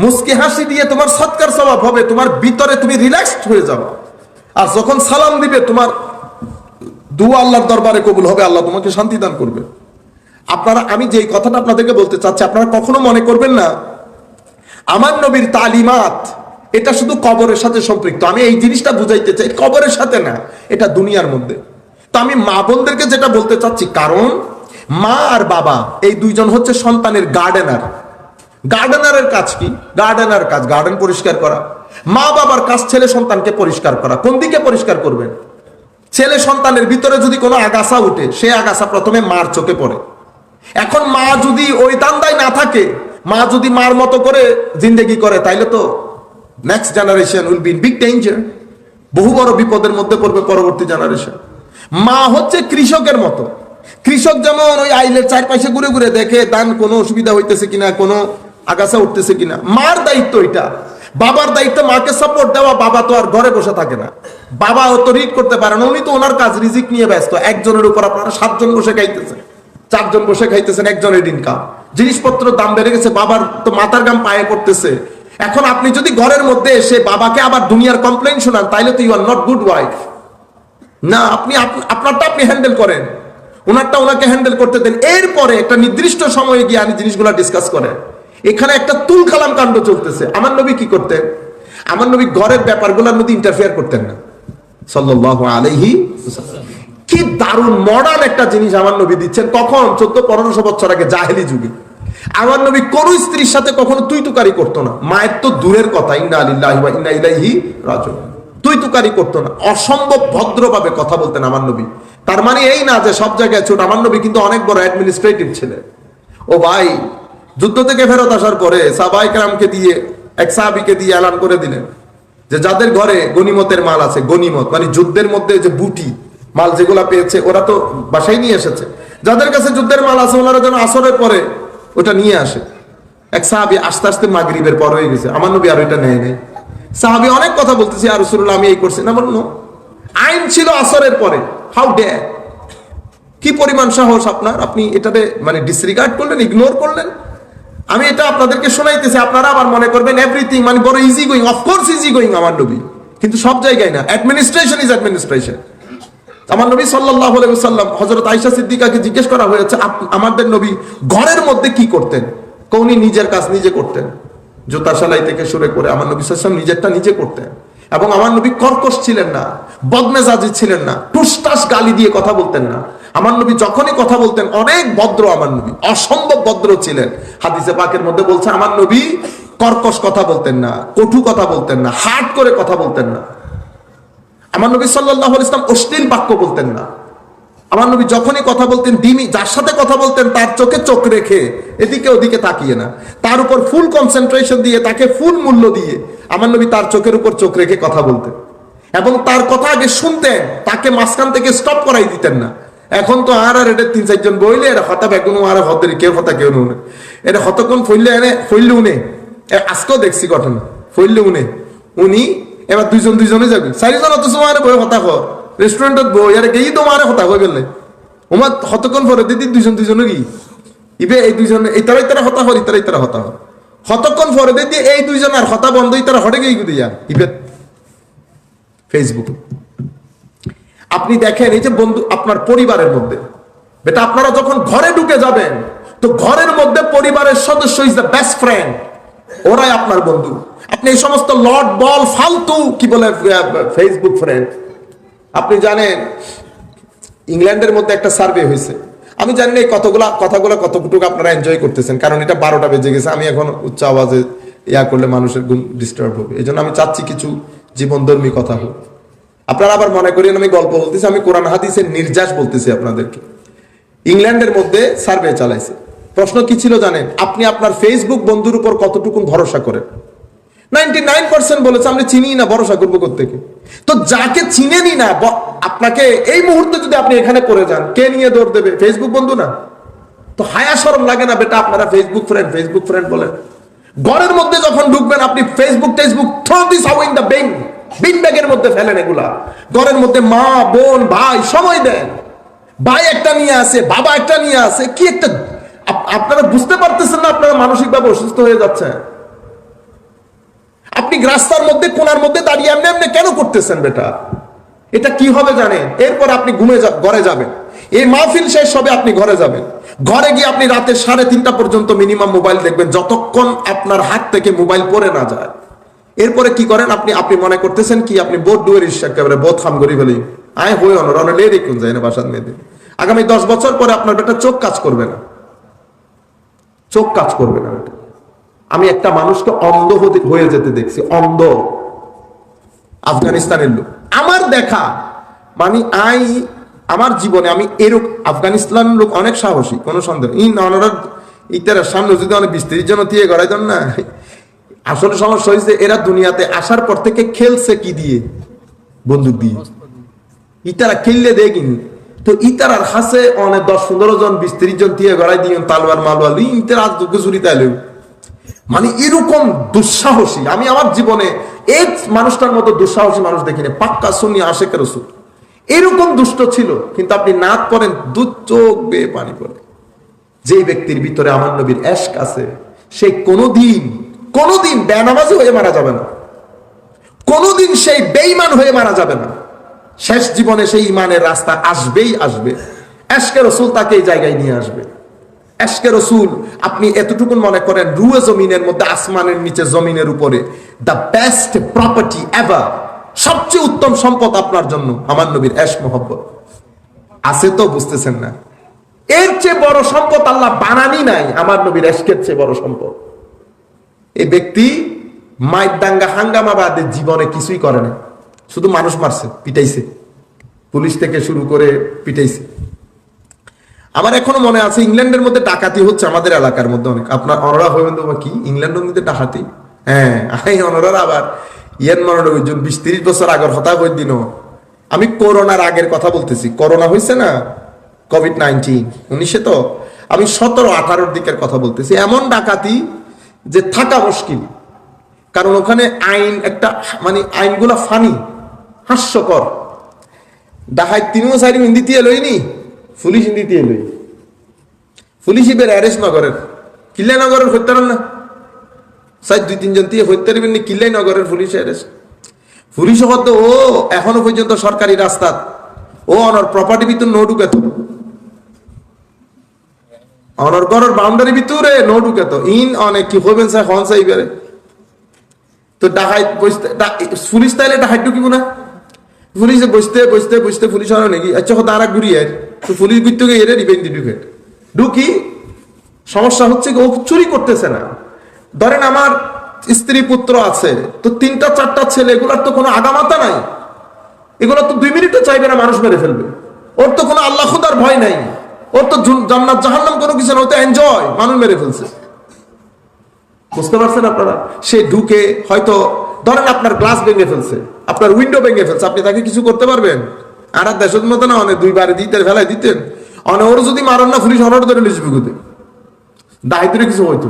মুস্কি হাসি দিয়ে তোমার সৎকার সওয়াব হবে, তোমার ভিতরে তুমি রিল্যাক্সড হয়ে যাবে। আর যখন সালাম দিবে তোমার দুয়া আল্লাহর দরবারে কবুল হবে, আল্লাহ তোমাকে শান্তি দান করবে। আপনারা, আমি যেই কথাটা আপনাদেরকে বলতে চাচ্ছি, আপনারা কখনো মনে করবেন না আমার নবীর তালিমাত এটা শুধু কবরের সাথে সম্পৃক্ত। আমি এই জিনিসটা বুঝাইতে চাই, কবরের সাথে না, এটা দুনিয়ার মধ্যে। তো আমি মা বোনদেরকে যেটা বলতে চাচ্ছি, কারণ মা আর বাবা এই দুইজন হচ্ছে সন্তানের গার্ডেনার। গার্ডেনারের কাজ কি? গার্ডেনার কাজ গার্ডেন পরিষ্কার করা। মা বাবার কাজ ছেলে সন্তানকে পরিষ্কার করা। কোন দিকে পরিষ্কার করবেন? ছেলে সন্তানের ভিতরে যদি কোনো আগাছা উঠে, সে আগাছা প্রথমে মার চোখে পড়ে। এখন মা যদি ওই দান্দায় না থাকে, মা যদি মার মতো করে জিন্দেগি করে, তাইলে তো next generation will be in big danger. বহু বড় বিপদের মধ্যে পড়বে পরবর্তী জেনারেশন। মা হচ্ছে কৃষকের মতো। কৃষক যেমন ওই আইলের চারপাশে ঘুরে ঘুরে দেখে ধান কোনো অসুবিধা হইতেছে কিনা, কোনো আগাছা উঠতেছে কিনা। মার দায়িত্ব এটা। বাবার দায়িত্ব মাকে সাপোর্ট দেওয়া। বাবা তো আর ঘরে বসে থাকে না, বাবা তো রিড করতে পারে না, উনি তো ওনার কাজ রিজিক নিয়ে ব্যস্ত। একজনের উপর আপনারা 7 জন বসে খাইতেছেন, 4 জন বসে খাইতেছেন, একজনের ইনকাম। জিনিসপত্র দাম বেড়ে গেছে, বাবার তো মাথার গাম পায়ে পড়তেছে। এখন আপনি যদি ঘরের মধ্যে এসে বাবাকে আবার দুনিয়ার কমপ্লেইন শোনান, তাইলে তো you are not good wife. না, আপনি আপনারটা আপনি হ্যান্ডেল করেন, ওনারটা ওনাকে হ্যান্ডেল করতে দেন। এরপরে একটা নির্দিষ্ট সময়ে গিয়ে আমি জিনিসগুলো ডিসকাস করেন। এখানে একটা তুলখালাম কাণ্ড চলতেছে। আমার নবী কি করতেন? আমার নবী ঘরের ব্যাপারগুলোর মধ্যে ইন্টারফেয়ার করতেন না, সাল্লাল্লাহু আলাইহি ওয়াসাল্লাম। কি দারুণ মডার্ন একটা জিনিস আমার নবী দিচ্ছেন। কখন? 1400-1500 বছর আগে, জাহেলি যুগে। আমার নবী কোন স্ত্রীর সাথে কখনো তুই তুকারি করতো না। মায়ের তো দূরের কথা, ইন্না লিল্লাহি ওয়া ইন্না ইলাইহি রাজিউন। তুই তুকারি করতো না, অসম্ভব ভদ্রভাবে কথা বলতেন আমার নবী। তার মানে এই না যে সব জায়গায় ছোট। আমার নবী কিন্তু অনেক বড় অ্যাডমিনিস্ট্রেটিভ ছিলেন। ও ভাই, যুদ্ধ থেকে ফেরত আসার পরে সাহাবায়ে কেরামকে দিয়ে, এক সাহাবীকে দিয়ে এলান করে দিলেন যে যাদের ঘরে গনিমতের মাল আছে, গনিমত মানে যুদ্ধের মধ্যে যে বুটি মাল যেগুলা পেয়েছে ওরা তো বাসায় নিয়ে এসেছে, যাদের কাছে যুদ্ধের মাল আছে ওনারা যেন আসরের পরে ওটা নিয়ে আসে। এক সাহাবী আস্তে আস্তে মাগরিবের পর হয়ে গেছে, আমার নবী আর ওইটা নেয় নাই। সাহাবী অনেক কথা বলতেছে, আর রাসূলুল্লাহ আমি এই করছি না, বলল আইন ছিল আসরের পরে। How dare! কি পরিমাণ সাহস আপনার! আপনি এটাতে মানে ডিসরিগার্ড করলেন, ইগনোর করলেন। আমি এটা আপনাদেরকে শোনাইতেছি, আপনারা আবার মনে করবেন এভরিথিং মানে বড় easy going. Of course easy going আমার নবী, কিন্তু সব জায়গায় না। Administration is administration. আমার নবী সাল্লাল্লাহু আলাইহি ওয়াসাল্লাম, হযরত আয়েশা সিদ্দিকাকে জিজ্ঞেস করা হয়েছে আমাদের নবী ঘরের মধ্যে কি করতেন? উনি নিজের কাজ নিজে করতেন, জুতা সেলাই থেকে শুরু করে আমার নবী সাল্লাল্লাহু আলাইহি ওয়াসাল্লাম নিজেরটা নিজে করতেন। এবং আমার নবী কর্কশ ছিলেন না, বদমেজাজি ছিলেন না, টুসটাস গালি দিয়ে কথা বলতেন না। আমার নবী যখনই কথা বলতেন অনেক ভদ্র, আমার নবী অসম্ভব ভদ্র ছিলেন। হাদিসে পাকের মধ্যে বলছে আমার নবী কর্কশ কথা বলতেন না, কটু কথা বলতেন না, হার্ড করে কথা বলতেন না। আমার নবী সাল্লাল্লাহু আলাইহি ওয়াসাল্লাম অশ্লীল বাক্য বলতেন না। আমার নবী যখনই কথা বলতেন দিনই যার সাথে কথা বলতেন তার চোখে চোখ রেখে, এদিকে ওদিকে তাকিয়ে না, তার উপর ফুল কনসেন্ট্রেশন দিয়ে, তাকে ফুল মূল্য দিয়ে আমার নবী তার চোখের উপর চোখ রেখে কথা বলতেন এবং তার কথা আগে শুনতেন, তাকে মাঝখান থেকে স্টপ করাই দিতেন না। এখন তো আর এটা 3-4 জন বইলে এটা হতা বেগুন আর হতের কেউ হতা কেউ নুনে, এটা হতক্ষণ ফইলে এনে ফইলে উনে, আজকেও দেখছি ঘটনা, ফইলে উনে উনি এবার দুইজনে যাবে, 4 জন অত সময় বই হতা কর রেস্টুরেন্টত বই আর গেই তো মারে হতা হয়ে গেলে ওমার হতক্ষণ পরে দিদি দুইজনে কি ইবে এই দুইজনে এই তারা হতা হর ইতারা হতা হর হতক্ষণ পরে দিদি এই দুইজন আর হতা বন্ধ ইতারা হটে গেই দিয়া ইবে ফেসবুকে আপনি দেখেন এই যে বন্ধু আপনার পরিবারের মধ্যে, বেটা আপনারা যখন ঘরে ঢুকে যাবেন তো ঘরের মধ্যে পরিবারের সদস্য ইজ দ্য বেস্ট ফ্রেন্ড, ওরাই আপনার বন্ধু। আপনি এই সমস্ত লট বল ফালতু কি বলে ফেসবুক ফ্রেন্ড, আপনি জানেন ইংল্যান্ডের মধ্যে একটা সার্ভে হয়েছে, আমি জানি না এই কথাগুলো কতটুকু আপনারা এনজয় করতেছেন, কারণ এটা 12টা বেজে গেছে, আমি এখন উচ্চ আওয়াজে করলে মানুষের ঘুম ডিস্টার্ব হবে, এই জন্য আমি চাচ্ছি কিছু জীবনধর্মী কথা হোক। আপনারা আবার মনে করেন আমি গল্প বলতেছি, আমি কোরআন হাদিসের নির্যাস বলতেছি আপনাদেরকে। ইংল্যান্ডের মধ্যে সার্ভে চালাইছে, প্রশ্ন কি ছিল জানেন? আপনি আপনার ফেসবুক বন্ধুর উপর কতটুকু ভরসা করেন? 99% বলেছে আমি চিনি না, ভরসা করবো কোত্থেকে? তো যাকে চিনেনি না, আপনাকে এই মুহূর্তে যদি আপনি এখানে পড়ে যান, কে নিয়ে দৌড় দেবে? ফেসবুক বন্ধু না? তো হায়া শরম লাগে না বেটা আপনারা ফেসবুক ফ্রেন্ড বলেন? ঘরের মধ্যে যখন ঢুকবেন আপনি Facebook throw this out in the bin ব্যাগের মধ্যে ফেলেন এগুলা। ঘরের মধ্যে মা বোন ভাই সময় দেন, ভাই একটা নিয়ে আসে, বাবা একটা নিয়ে আসে, কি একটা আপনারা বুঝতে পারতেছেন না আপনারা মানসিকভাবে অসুস্থ হয়ে যাচ্ছেন। আপনি রাস্তার মধ্যে কোনার মধ্যে দাঁড়িয়ে এমনি কেন করতেছেন বেটা? এটা কি হবে জানেন? এরপর আপনি ঘরে যাবেন, এই মাহফিল শেষ হবে, আপনি ঘরে যাবেন, ঘরে গিয়ে আপনি রাতে 3:30 পর্যন্ত মিনিমাম মোবাইল দেখবেন, যতক্ষণ আপনার হাত থেকে মোবাইল পড়ে না যায়। এরপরে কি করেন আপনি মনে করতেছেন কি আপনি বোধ ডুয়ের ইচ্ছা একেবারে বোধ খাম করি ফেলি আয় হয়ে অনর লে দেখুন যায় না বাসার মেয়েদের। আগামী 10 বছর পরে আপনার বেটা চোখ কাজ করবে না, চোখ কাজ করবে না বেটা। আমি একটা মানুষকে অন্ধ হয়ে যেতে দেখছি, অন্ধ, আফগানিস্তানের লোক, আমার দেখা মানে আমার জীবনে আমি এরকম আফগানিস্তান লোক অনেক সাহসী, কোনো সন্দেহ ইতার সামনে যদি অনেক 20-30 জন দিয়ে গড়াই দেন না। আসলে সমস্যা হয়েছে এরা দুনিয়াতে আসার পর থেকে খেলছে কি দিয়ে? বন্দুক দিয়ে। ইতারা খেললে দেখিনি তো ইতারার হাসে অনেক 10-15 জন 20-30 জন দিয়ে গড়াই দিয়ে তালবার মালওয়াল ইতারা আজ দুঃখ চুরি তাইলেও মানে এরকম দুঃসাহসী আমি আমার জীবনে এই মানুষটার মতো দুঃসাহসী মানুষ দেখিনি। পাক্কা সুন্নি আশেক রাসূল এরকম দুষ্ট ছিল, কিন্তু আপনি নাত করেন দু চোখ বেয়ে পানি পড়ে। যেই ব্যক্তির ভিতরে আমার নবীর এশক আছে সে কোনোদিন বেনামাজি হয়ে মারা যাবে না, কোনোদিন সেই বেঈমান হয়ে মারা যাবে না। শেষ জীবনে সেই ইমানের রাস্তা আসবেই আসবে। এশকে রাসূল তাকে এই জায়গায় নিয়ে আসবে। এশকে রাসূল আপনি এতটুকু মনে করেন রুয়ে জমিনের মধ্যে, আসমানের নিচে জমিনের উপরে দ্য বেস্ট প্রপার্টি এভার, সবচেয়ে উত্তম সম্পদ আপনার জন্য আমার নবীর এশক মোহব্বত আছে। তো বুঝতেছেন না? এর চেয়ে বড় সম্পদ আল্লাহ বানানি নাই, আমার নবীর এশকের চেয়ে বড় সম্পদ। এই ব্যক্তি মাইর দাঙ্গা হাঙ্গামা বাদে জীবনে কিছুই করে না, শুধু মানুষ মারছে, পিটাইছে, পুলিশ থেকে শুরু করে পিটাইছে। আমার এখনো মনে আছে ইংল্যান্ডের মধ্যে ডাকাতি হচ্ছে আমাদের এলাকার মধ্যে অনেক। আপনার অনরা হইবেন তো কি ইংল্যান্ডের মধ্যে ডাকাতি? হ্যাঁ, অনরার আবার ইয়ান মনে 20-30 বছর আগের হতা বই দিন। আমি করোনার আগের কথা বলতেছি, করোনা হয়েছে না কোভিড-19 19-এ, তো আমি 17-18 দিকের কথা বলতেছি। এমন ডাকাতি যে থাকা মুশকিল, কারণ ওখানে আইন একটা মানে আইনগুলা ফানি, হাস্যকর। ডাকাত 3-4 হিন্দি দিয়ে লইনি, পুলিশ হিন্দি দিয়ে লই, পুলিশ এবার অ্যারেস্ট নগরের কিল্লাই নগরের হত্যা না 2-3 জন দিয়ে হত্যা দিবেন কিল্লাই নগরের পুলিশ অ্যারেস্ট। পুলিশ হত ও এখনো পর্যন্ত সরকারি রাস্তা ও অনর প্রপার্টি ভিতর নো ঢুকাত, অনর ঘরের বাউন্ডারি ভিতরে নো ঢুকাত ইন অনেক কি হইবেন স্যার হন সাইবারে। তো ডাকাত পুলিশ তাইলে ডাকাত ঢুকিব না? পুলিশে বসতে পুলিশ হয় নাকি? আচ্ছা তারা ঘুরি আর তো পুলিশ বুঝতে গিয়ে এরে রিভেঞ্জ ঢুকে ঢুকি। সমস্যা হচ্ছে ও চুরি করতেছে না। ধরেন আমার স্ত্রী পুত্র আছে, তো 3টা 4টা ছেলে, এগুলার তো কোনো আগামাতা নাই, এগুলো তো 2 মিনিটও চাইবে না, মানুষ মেরে ফেলবে। ওর তো কোনো আল্লাহ খুদার ভয় নাই, ওর তো জান্নাত জাহান্নাম কোনো কিছু না, ও তো এনজয়, মানুষ মেরে ফেলছে। বুঝতে পারছেন আপনারা? সে ঢুকে হয়তো ধরেন আপনার গ্লাস ভেঙে ফেলছে, আপনার উইন্ডো ভেঙে ফেলছে, আপনি তাকে কিছু করতে পারবেন? আর দেশের মতো না, অনেক 2 বারে দিতে ফেলাই দিতেন, অনেক ওর যদি মারেন না পুলিশ অনর ধরে লিখবে গুতে দায়িত্বে কিছু হইতো।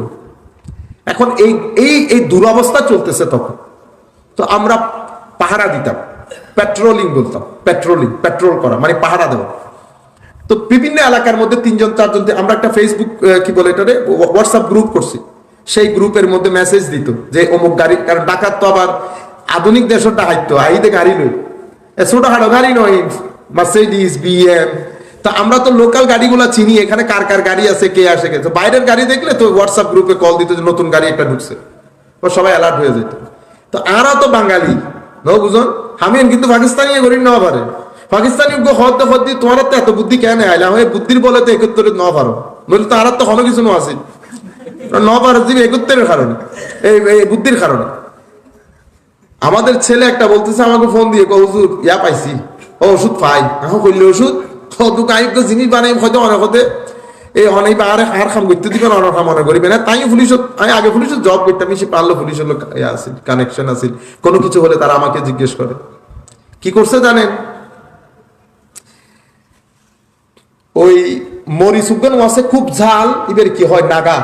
এখন এই এই এই দুরবস্থা চলতেছে তখন। তো আমরা পাহারা দিতাম, পেট্রোলিং বলতাম, পেট্রোল করা মানে পাহারা দেওয়া। তো বিভিন্ন এলাকার মধ্যে 3জন 4জন, আমরা একটা ফেসবুক কি বলে এটারে হোয়াটসঅ্যাপ গ্রুপ করছি। সেই গ্রুপের মধ্যে মেসেজ দিত যে অমুক গাড়ি, কারণ ডাকাত তো আবার আধুনিক দেশের ডাকাইতো আইদে গাড়ি লই, ছোটখাটো গাড়ি নয়, মার্সিডিজ বিএম। তা আমরা তো লোকাল গাড়িগুলো চিনি, এখানে কার কার গাড়ি আছে, কে আসে গেছে। বাইরের গাড়ি দেখলে তো হোয়াটসঅ্যাপ গ্রুপে কল দিত যে নতুন গাড়ি একটা ঢুকছে, সবাই অ্যালার্ট হয়ে যেত। তো আরা তো বাঙালি ন বুঝুন, আমি কিন্তু পাকিস্তানি করি ন পারে, পাকিস্তানি হতে হতে তোমার তো এত বুদ্ধি কেন আইলাম, ওই বুদ্ধির বলে তো 71 ন পারো, নইলে তো আর তো কোনো কিছু ন আছে ন পারো, 71-এর কারণে, এই বুদ্ধির কারণে। আমাদের ছেলে একটা বলতেছে আমাকে ফোন দিয়ে, হুজুর ইয়া পাইছি, ও ওষুধ পাই, এখন করলে ওষুধ জিনিস বানাই হয়তো অনেক হতে এই অনেক আর হার খাম করতে দিবেন, অনেক খাম মনে করিবে না। তাই পুলিশ, আমি আগে পুলিশের জব করতাম, সে পারলো পুলিশের লোক আছে, কানেকশন আছে, কোনো কিছু হলে তারা আমাকে জিজ্ঞেস করে। কি করছে জানেন? ওই মরিচ উদ্যান আছে খুব ঝাল, এবার কি হয় নাগা,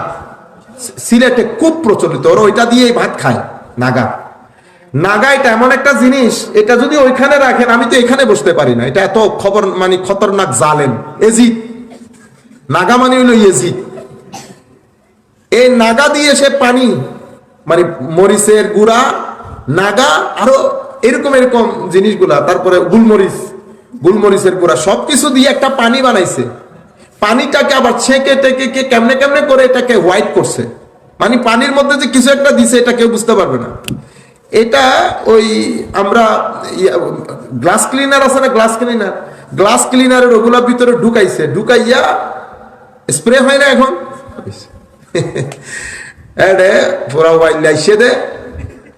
সিলেটে খুব প্রচলিত, ওরা ওইটা দিয়েই ভাত খায়। নাগা এটা এমন একটা জিনিস, এটা যদি ওইখানে রাখেন, আমি তো এখানে বসতে পারি না, এটা এত খবর মানে খতরনাক জালেম এজিদ। নাগা মানে হইল এজিদ। এই নাগা দিয়ে সে পানি মানে মরিচের গুঁড়া, নাগা, আরো এরকম এরকম জিনিসগুলা, তারপরে গুলমরিচের গুঁড়া, সবকিছু দিয়ে একটা পানি বানাইছে। পানিটাকে আবার ছেঁকে টেকে কেমনে কেমনে করে এটাকে হোয়াইট করছে, মানে পানির মধ্যে যে কিছু একটা দিছে এটা কেউ বুঝতে পারবে না। এটা ওই আমরা গ্লাস ক্লিনার আছে না, গ্লাস ক্লিনারের ওগুলা ভিতরে ঢুকাইয়া স্প্রে হয় না এখন পুরা লাইসে দে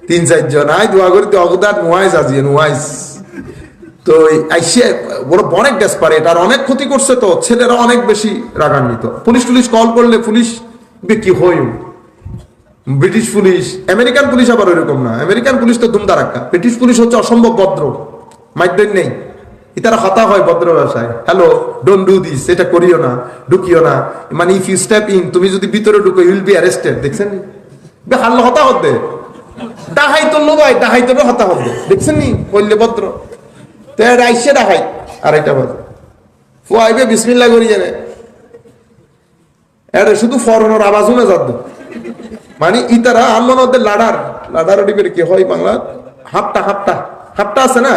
3-4 জন আই দোয়া করি তো অগদার নুয়াইস তো আইসে বড় অনেক ডেসপারেট, আর অনেক ক্ষতি করছে, তো ছেলেরা অনেক বেশি রাগান্বিত। পুলিশ কল করলে পুলিশ কি হয়, ব্রিটিশ পুলিশ, আমেরিকান পুলিশ আবার ওইরকম না। আমেরিকান পুলিশ তো ধুমধারাক্কা, ব্রিটিশ পুলিশ হচ্ছে অসম্ভব ভদ্র, মাইকদেন নেই, ইতারা হতা হয় ভদ্র ভাষায়, হ্যালো ডোন্ট ডু দিস, এটা করিও না, ঢুকিও না, মানে ইফ ইউ স্টেপ ইন, তুমি যদি ভিতরে ঢুকো ইউ উইল বি অ্যারেস্টেড। দেখছেন নি হাল্লা হতা হতে, ডাহাই তো লোবাই, ডাহাই তো হতা হতে, দেখছেন নি বললে ভদ্র। তো আইসে ডাহাই 2:30 বাজে ফুয়াইবে বিসমিল্লাহ করি জানে, এটা শুধু ফরনের আওয়াজ শুনে যাদ, মানে ইতারা আল্লাহ লাডার ডিবের কি হয় বাংলা হাপটা আছে না,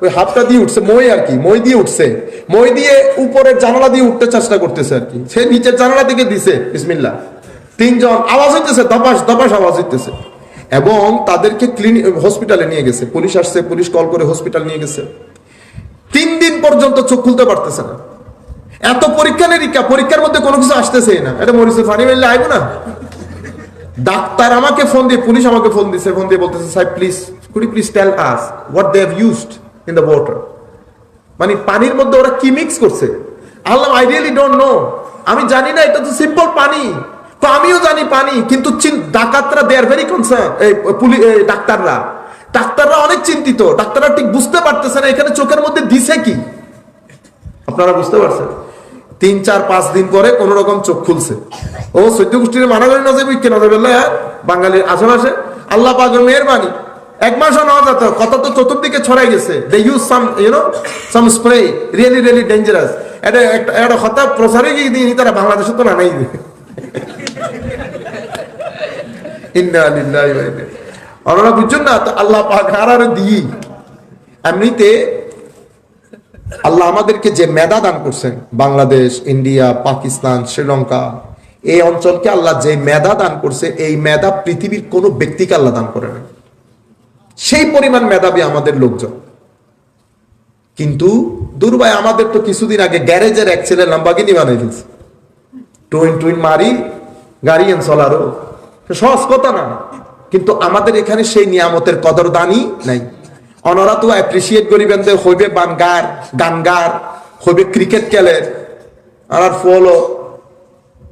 ওই হাপটা দিয়ে উঠছে, মই আর কি, মই দিয়ে উঠছে, মই দিয়ে উপরের জানালা দিয়ে উঠতে চেষ্টা করতেছে আর কি, সে নিচের জানালা দিকে দিছে বিসমিল্লাহ, 3 জন আওয়াজ হইতেছে, দপাস আওয়াজ হইতেছে, এবং তাদেরকে হসপিটালে নিয়ে গেছে, পুলিশ আসছে, পুলিশ কল করে হসপিটাল নিয়ে গেছে। 3 দিন পর্যন্ত চোখ খুলতে পারতেছে না, এত পরীক্ষা নিরীক্ষা, পরীক্ষার মধ্যে কোনো কিছু আসতেছে না, এটা মরিচের পানি মেললে আইব না। ডাক্তার আমাকে ফোন দিয়ে, পুলিশ আমাকে ফোন দিছে, ফোন দিয়ে বলতেছে সাহেব please tell us what they have used in the water, মানে পানির মধ্যে ওরা কি মিক্স করছে। আল্লাহ আই রিয়েলি ডোন্ট নো, আমি জানি না, এটা তো সিম্পল পানি, তো আমিও জানি পানি, কিন্তু ডাকাতরা দে আর ভেরি কনসার্ন, ডাক্তাররা অনেক চিন্তিত, ডাক্তাররা ঠিক বুঝতে পারতেছে না এখানে চোখের মধ্যে দিছে কি। আপনারা বুঝতে পারছেন? 3-4-5 দিন পরে কোন রকম চোখ খুলছে। ও 14 গোষ্ঠীর মানা করি না যাবে, কেন যাবে বাঙালির আশেপাশে, আল্লাহ পাকের মেহেরবানি, 1 মাসও না যেত, কত তো চতুর্দিকে ছড়াই গেছে। They use some spray really dangerous, এটা একটা কথা প্রচারে গিয়ে দিয়ে তারা বাংলাদেশে তো নানাই ওনারা বুঝছেন না, তো আল্লাহ পাক আর দিই। এমনিতে আল্লাহ আমাদেরকে যে মেধা দান করছেন, বাংলাদেশ, ইন্ডিয়া, পাকিস্তান, শ্রীলঙ্কা, এই অঞ্চলকে আল্লাহ যে মেধা দান করছে, এই মেধা পৃথিবীর কোন ব্যক্তিকে আল্লাহ দান করে না, সেই পরিমাণ মেধাবী আমাদের লোকজন। কিন্তু দুর্বাই আমাদের তো কিছুদিন আগে গ্যারেজের এক ছেলে লাম্বাগিনি বানিয়ে ফেলছে, টুইন টুইন মারি গাড়ি এন চলারও সহজ কথা না। কিন্তু আমাদের এখানে সেই নিয়ামতের কদরদানি নাই। অনরা তো অ্যাপ্রিসিয়েট করিবেন যে হইবে বানগার গানগার হইবে ক্রিকেট খেলের আর ফলো,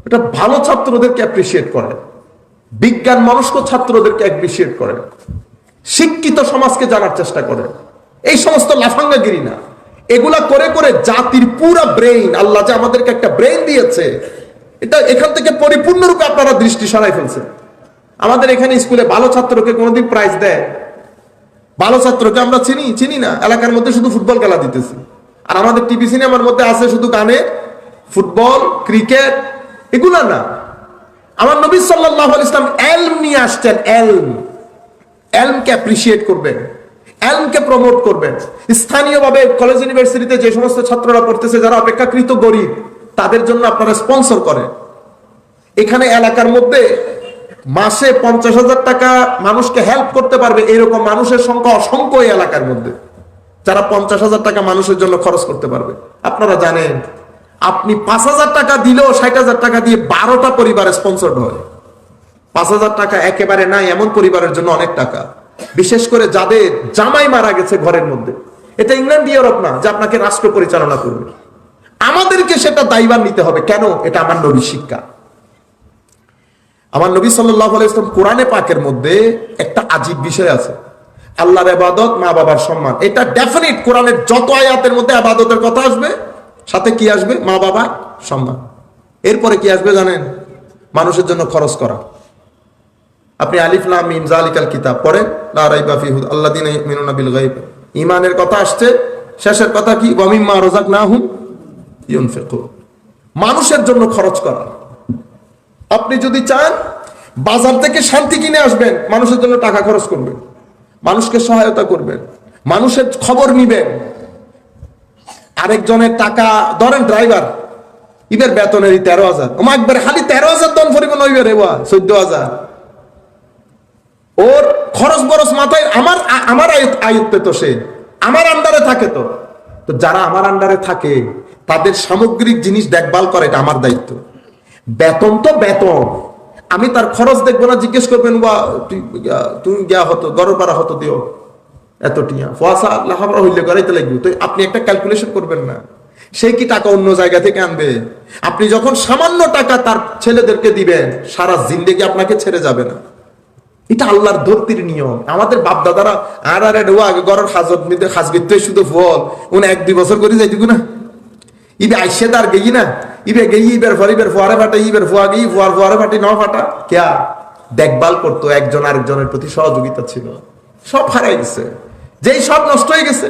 এটা ভালো ছাত্রদেরকে অ্যাপ্রিসিয়েট করে, বিজ্ঞান মনস্ক ছাত্রদেরকে অ্যাপ্রিসিয়েট করে, শিক্ষিত সমাজকে জানার চেষ্টা করে। এই সমস্ত লাফাঙ্গাগিরি না, এগুলা করে করে জাতির পুরা ব্রেইন, আল্লাহ যে আমাদেরকে একটা ব্রেইন দিয়েছে, এটা এখান থেকে পরিপূর্ণরূপে আপনারা দৃষ্টি সরাই ফেলছেন। আমাদের এখানে স্কুলে ভালো ছাত্রকে কোনোদিন প্রাইজ দেয়? ভালো ছাত্রকে আমরা চিনি না। এলাকার মধ্যে শুধু ফুটবল খেলা দিতেছি, আর আমাদের টিভি সিনেমার মধ্যে আছে শুধু গানে ফুটবল ক্রিকেট, এগুলা না। আমার নবী সাল্লাল্লাহু আলাইহি ওয়াসাল্লাম এলম নিয়ে আসছেন, এলমকে অ্যাপ্রিসিয়েট করবেন, এলমকে প্রমোট করবেন। স্থানীয়ভাবে কলেজ ইউনিভার্সিটিতে যে সমস্ত ছাত্ররা পড়তেছে যারা অপেক্ষাকৃত গরিব, তাদের জন্য আপনারা স্পন্সর করেন। এখানে এলাকার মধ্যে মাসে 50,000 টাকা মানুষকে হেল্প করতে পারবে এরকম মানুষের সংখ্যা অসংখ্য এই এলাকার মধ্যে, যারা 50,000 টাকা মানুষের জন্য খরচ করতে পারবে। আপনারা জানেন আপনি 5,000 টাকা দিলেও 60,000 টাকা দিয়ে 12টা পরিবারে স্পন্সর্ড হয়। 5,000 টাকা একেবারে নাই এমন পরিবারের জন্য অনেক টাকা, বিশেষ করে যাদের জামাই মারা গেছে ঘরের মধ্যে। এটা ইংল্যান্ড ইউরোপ না যে আপনাকে রাষ্ট্র পরিচালনা করবে, আমাদেরকে সেটা দায়ভার নিতে হবে। কেন? এটা আমার নবীর শিক্ষা। আমার নবী সাল্লাল্লাহু আলাইহি ওয়াসাল্লাম কোরআনে পাকের মধ্যে একটা আজীব বিষয় আছে, আল্লাহর ইবাদত, মা বাবার সম্মান। এটা ডেফিনিট কোরআনের যত আয়াতের মধ্যে ইবাদতের কথা আসবে, সাথে কি আসবে? মা বাবার সম্মান। এরপরে কি আসবে জানেন? মানুষের জন্য খরচ করা। আপনি আলিফ লাম মিম যালিকাল কিতাব পড়েন, লা রাইবা ফিহি আল্লাযীনা ইউমিনুনা বিল গায়ব, ঈমানের কথা আসছে। শেষের কথা কি? ওয়া মিম্মা রাযাকনাহুম ইউনফিকুন, মানুষের জন্য খরচ করা। আপনি যদি চান বাজার থেকে শান্তি কিনে আসবেন, মানুষের জন্য টাকা খরচ করবেন, মানুষকে সহায়তা করবেন, মানুষের খবর নিবেন। আরেকজনের টাকা ধরেন, ড্রাইভার ইবের বেতনেরই 13,000, একবার খালি 13,000 দন পরিমাণ হইবে 14,000, ওর খরচ বরচ মাথায়। আমার আয়ত্তে তো, সে আমার আন্ডারে থাকে। তো যারা আমার আন্ডারে থাকে তাদের সামগ্রিক জিনিস দেখভাল করে, এটা আমার দায়িত্ব। বেতন তো বেতন, আমি তার খরচ দেখবো না। জিজ্ঞেস করবেন বা তুমি গিয়া হতো গড়পাড়া হতো দিও এত টিয়া ফোয়াশা লাহাবরা হইলে গড়াইতে লাগবে, তো আপনি একটা ক্যালকুলেশন করবেন না। সে কি টাকা অন্য জায়গা থেকে আনবে? আপনি যখন সামান্য টাকা তার ছেলেদেরকে দিবেন, সারা জিন্দেগি আপনাকে ছেড়ে যাবে না। এটা আল্লাহর ধরতির নিয়ম। আমাদের বাপ দাদারা আর আগে গড়ের হাজত নিতে হাজবিতে শুধু ফল উনি 1-2 বছর করে যাইতে না, ইবে আইসে তার গেই না, ইবে গেই ইবের ফোয়ারে ফাটে, ইবের ফোয়া গেই ফোয়ারে ফাটে ন ফাটা কেয়া দেখভাল করতো, একজন আরেকজনের প্রতি সহযোগিতা ছিল। সব হারাই গেছে, যেই সব নষ্ট হয়ে গেছে,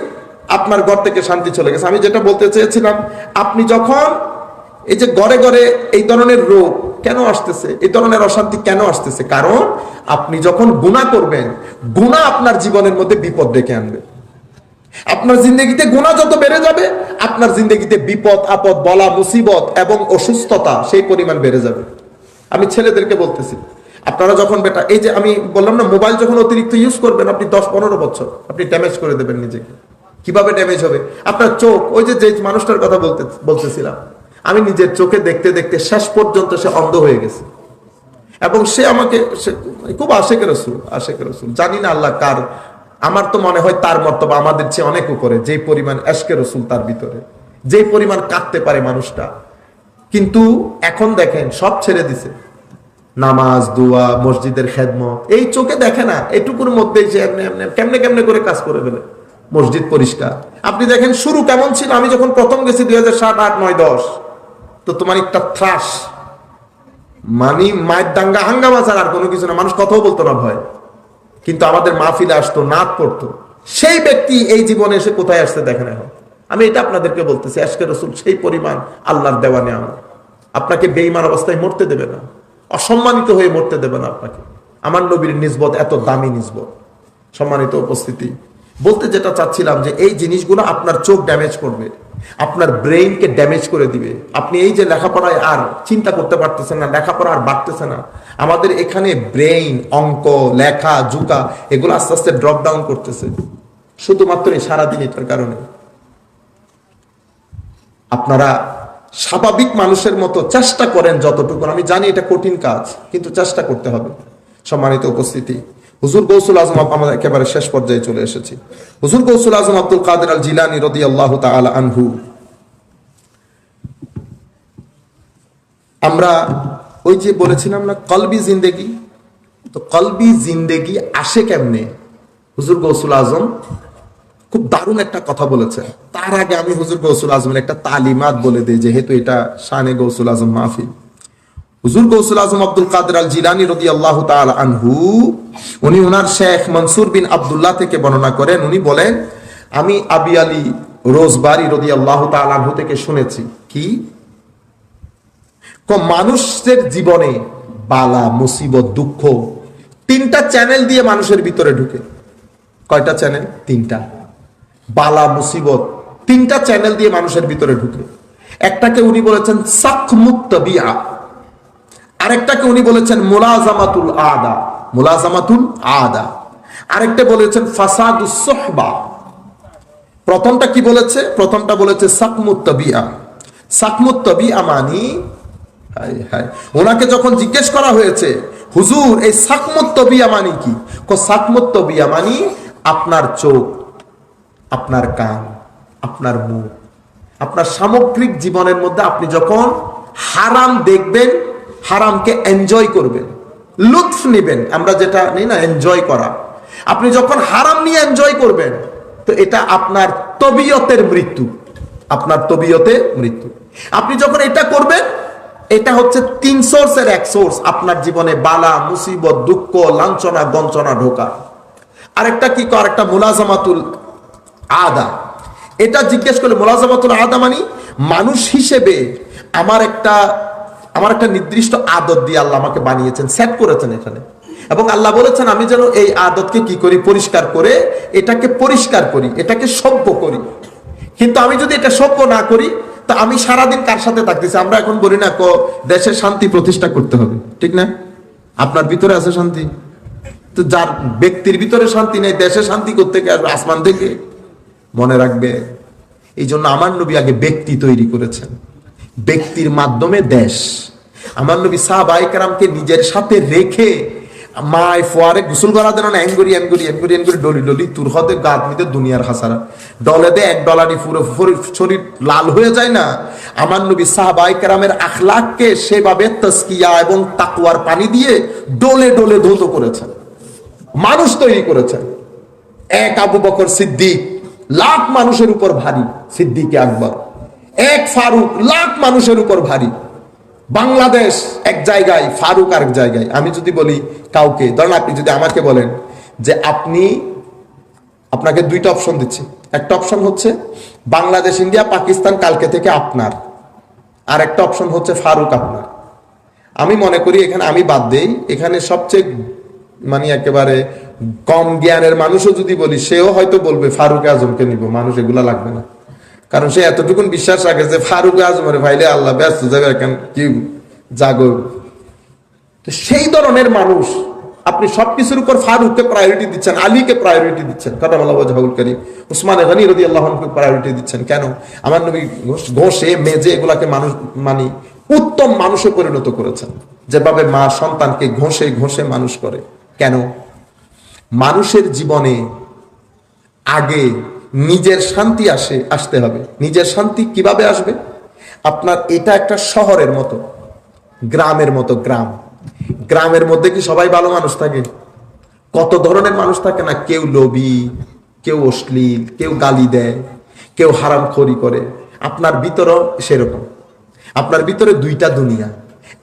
আপনার ঘর থেকে শান্তি চলে গেছে। আমি যেটা বলতে চেয়েছিলাম, আপনি যখন এই যে ঘরে ঘরে এই ধরনের রোগ কেন আসতেছে, এই ধরনের অশান্তি কেন আসতেছে? কারণ আপনি যখন গুনাহ করবেন, গুনাহ আপনার জীবনের মধ্যে বিপদ ডেকে আনবে। আপনার জিন্দগিতে গুনাহ যত বেড়ে যাবে, আপনার জিন্দগিতে বিপদ আপদ বলা মুসিবত এবং অসুস্থতা সেই পরিমাণ বেড়ে যাবে। আমি ছেলেদেরকে বলতেছি, আপনারা যখন বেটা এই যে আমি বললাম না, মোবাইল যখন অতিরিক্ত ইউজ করবেন, আপনি 10-15 বছর আপনি ড্যামেজ করে দেবেন নিজেকে। কিভাবে ড্যামেজ হবে? আপনার চোখ, ওই যে মানুষটার কথা বলতেছিলাম, আমি নিজের চোখে দেখতে দেখতে শেষ পর্যন্ত সে অন্ধ হয়ে গেছে। এবং সে আমাকে খুব আশেকের রসুল, জানি না আল্লাহ কার, আমার তো মনে হয় তার মর্তবা আমাদের চেয়ে অনেক উপরে। যেই পরিমাণ এশকে রসুল তার ভিতরে, যেই পরিমাণ কাঁদতে পারে মানুষটা। কিন্তু এখন দেখেন সব ছেড়ে দিছে, নামাজ দোয়া মসজিদের খেদমত এই চোখে দেখে না। এটুকুর মধ্যেই সে কেমনে কেমনে করে কাজ করে ফেলে। মসজিদ পরিষ্কার, আপনি দেখেন শুরু কেমন ছিল। আমি যখন প্রথম গেছি 2007, 8, 9, 10, তো তোমার একটা ত্রাস, মানে মায়ের দাঙ্গা হাঙ্গামা ছাড়া আর কোনো কিছু না। মানুষ কথাও বলতো না ভয়, কিন্তু আমাদের মাহফিলে আসতো, নাত পড়তো। সেই ব্যক্তি এই জীবনে এসে কোথায় আসছে দেখেন এখন। আমি এটা আপনাদেরকে বলতেছি, আজকে রসুল সেই পরিমাণ আল্লাহর দেওয়া নেওয়া। আপনাকে বেঈমান অবস্থায় মরতে দেবে না, অসম্মানিত হয়ে মরতে দেবে না আপনাকে। আমার নবীর নিসবত এত দামি নিসবত। সম্মানিত উপস্থিতি, বলতে যেটা চাচ্ছিলাম যে এই জিনিসগুলো আপনার চোখ ড্যামেজ করবে, আপনার ব্রেইনকে ড্যামেজ করে দিবে। আপনি এই যে লেখাপড়ায় আর চিন্তা করতে পারতেছেন না, লেখাপড়া আর বাড়তেছে না। আমাদের এখানে ব্রেইন, অঙ্ক, লেখা জুকা এগুলো আস্তে আস্তে ড্রপ ডাউন করতেছে, শুধুমাত্র এই সারাদিন এটার কারণে। আপনারা স্বাভাবিক মানুষের মতো চেষ্টা করেন যতটুকু, আমি জানি এটা কঠিন কাজ, কিন্তু চেষ্টা করতে হবে। সম্মানিত উপস্থিতি, হুজুর গৌসুল আজম, আমরা একেবারে শেষ পর্যায়ে চলে এসেছি। হুজুর গৌসুল আজম আব্দুল কাদের আল জিলানী রাদিয়াল্লাহু তাআলা আনহু, আমরা ওই যে বলেছিলাম না কলবি জিন্দেগি, তো কলবি জিন্দেগি আসে কেমনে? হুজুর গৌসুল আজম খুব দারুণ একটা কথা বলেছেন। তার আগে আমি হুজুর গৌসুল আজমের একটা তালিমাত বলে দিই, যেহেতু এটা শানে গৌসুল আজম মাহফিল। হুজুর গৌসুল আজম আব্দুল কাদের আল জিলানী রাদিয়াল্লাহু তাআলা আনহু, উনি ওনার শেখ মনসুর বিন আব্দুল্লাহ থেকে বর্ণনা করেন। উনি বলেন, আমি আবি আলী রোজবারি রাদিয়াল্লাহু তাআলা আনহু থেকে শুনেছি কি, মানুষের জীবনে বালা মুসিবত দুঃখ তিনটা চ্যানেল দিয়ে মানুষের ভিতরে ঢুকে। কয়টা চ্যানেল? তিনটা। বালা মুসিবত তিনটা চ্যানেল দিয়ে মানুষের ভিতরে ঢুকে। একটাকে উনি বলেছেন সাকমুত তাবিআ, আরেকটাকে উনি বলেছেন মুলাজামাতুল আদা, মুলাজামাতুল আদা, আরেকটা বলেছেন ফাসাদুস সুহবা। প্রথমটা কি বলেছে? প্রথমটা বলেছে সাকমুত তাবিআ। সাকমুত তাবিআ মানি, ওনাকে যখন জিজ্ঞেস করা হয়েছে, হুজুর এই সাকমুত তাবিআ মানি কি? সাকমুত তাবিআ মানি আপনার চোখ, আপনার কান, আপনার মুখ, আপনার সামগ্রিক জীবনের মধ্যে আপনি যখন হারাম দেখবেন, হারামকে এনজয় করবেন, লুৎফ নেবেন, আমরা যেটা নেই না এনজয় করা, আপনি যখন হারাম নিয়ে এনজয় করবেন, তো এটা আপনার তবিয়তের মৃত্যু, আপনার তবিয়তের মৃত্যু। আপনি যখন এটা করবেন, এটা হচ্ছে তিন সোর্সের এক সোর্স আপনার জীবনে বালা মুসিবত দুঃখ লাঞ্ছনা গঞ্চনা ঢোকা। আরেকটা কি? আরেকটা মুলাজামাতুল আদা। এটা জিজ্ঞেস করলে মুলাজামাতুল আদা মানে মানুষ হিসেবে আমার একটা নির্দিষ্ট আদত দিয়ে আল্লাহ আমাকে বানিয়েছেন, সেট করেছেন এখানে, এবং আল্লাহ বলেছেন আমি যেন এই আদতকে কি করি? পরিষ্কার করে এটাকে পরিষ্কার করি, এটাকে সভ্য করি। কিন্তু আমি যদি এটা সভ্য না করি, তা আমি সারাদিন কার সাথে থাকতেছি? আমরা এখন বলি না দেশে শান্তি প্রতিষ্ঠা করতে হবে, ঠিক না? আপনার ভিতরে আছে শান্তি, তো যার ব্যক্তির ভিতরে শান্তি নেই, দেশে শান্তি করতে আসবে আসমান থেকে? মনে রাখবে, এই জন্য আমার নবী আগে ব্যক্তি তৈরি করেছেন, ব্যক্তির মাধ্যমে দেশ। আমার নবী সাহাবায়ে কেরামকে নিজের সাথে রেখে মায় ফোয়ারে গোসল করা দেন না, এনগরি এনগরি এনগরি এনগরি ডলি ডলি তুর হতে গাত নিতে দুনিয়ার হাসারা ডলে দে এক ডলানি পুরো শরীর লাল হয়ে যায় না। আমার নবী সাহাবায়ে কেরামের আখলাককে সেভাবে তাসকিয়া এবং তাকওয়ার পানি দিয়ে ডলে ডলে ধৌত করেছেন, মানুষ তৈরি করেছেন। এক আবু বকর সিদ্দিক লাখ মানুষের উপর ভারী, সিদ্দিকে আকবর। এক ফারুক লাখ মানুষের উপর ভারী। বাংলাদেশ এক জায়গায়, ফারুক আরেক জায়গায়। আমি যদি বলি কাউকে, ধরেন আপনি যদি আমাকে বলেন যে আপনাকে দুইটা অপশন দিচ্ছি, একটা অপশন হচ্ছে বাংলাদেশ ইন্ডিয়া পাকিস্তান কালকে থেকে আপনার, আর একটা অপশন হচ্ছে ফারুক আপনার। আমি মনে করি এখানে আমি বাদ দেই, এখানে সবচেয়ে মানে একেবারে কম জ্ঞানের মানুষও যদি বলি, সেও হয়তো বলবে ফারুক আজমকে নিব, মানুষ এগুলা লাগবে না। কারণ সে এতটুকুন বিশ্বাস রাখে যে ফারুক আজমের ভাইলে আল্লাহ ব্যস্ত যাবে, এখন কি জাগো। তো সেই ধরনের মানুষ আপনি সবকিছুর উপর ফারুককে প্রায়োরিটি দিচ্ছেন, আলীকে প্রায়োরিটি দিচ্ছেন, কারামাল্লাহু ওয়াজহাহুল কারীম, উসমান গনি রাদিয়াল্লাহু আনহুকে প্রায়োরিটি দিচ্ছেন। কেন? আমার নবী ঘষে মেজে এগুলাকে মানুষ মানে উত্তম মানুষে পরিণত করেছেন, যেভাবে মা সন্তানকে ঘষে ঘষে মানুষ করে। কেন? মানুষের জীবনে আগে নিজের শান্তি আসতে হবে। নিজের শান্তি কিভাবে আসবে? আপনার এটা একটা শহরের মতো, গ্রামের মতো। গ্রামের মধ্যে কি সবাই ভালো মানুষ থাকে? কত ধরনের মানুষ থাকে না? কেউ লোভী, কেউ অশ্লীল, কেউ গালি দেয়, কেউ হারামখোরি করে। আপনার ভিতরও সেরকম। আপনার ভিতরে দুইটা দুনিয়া,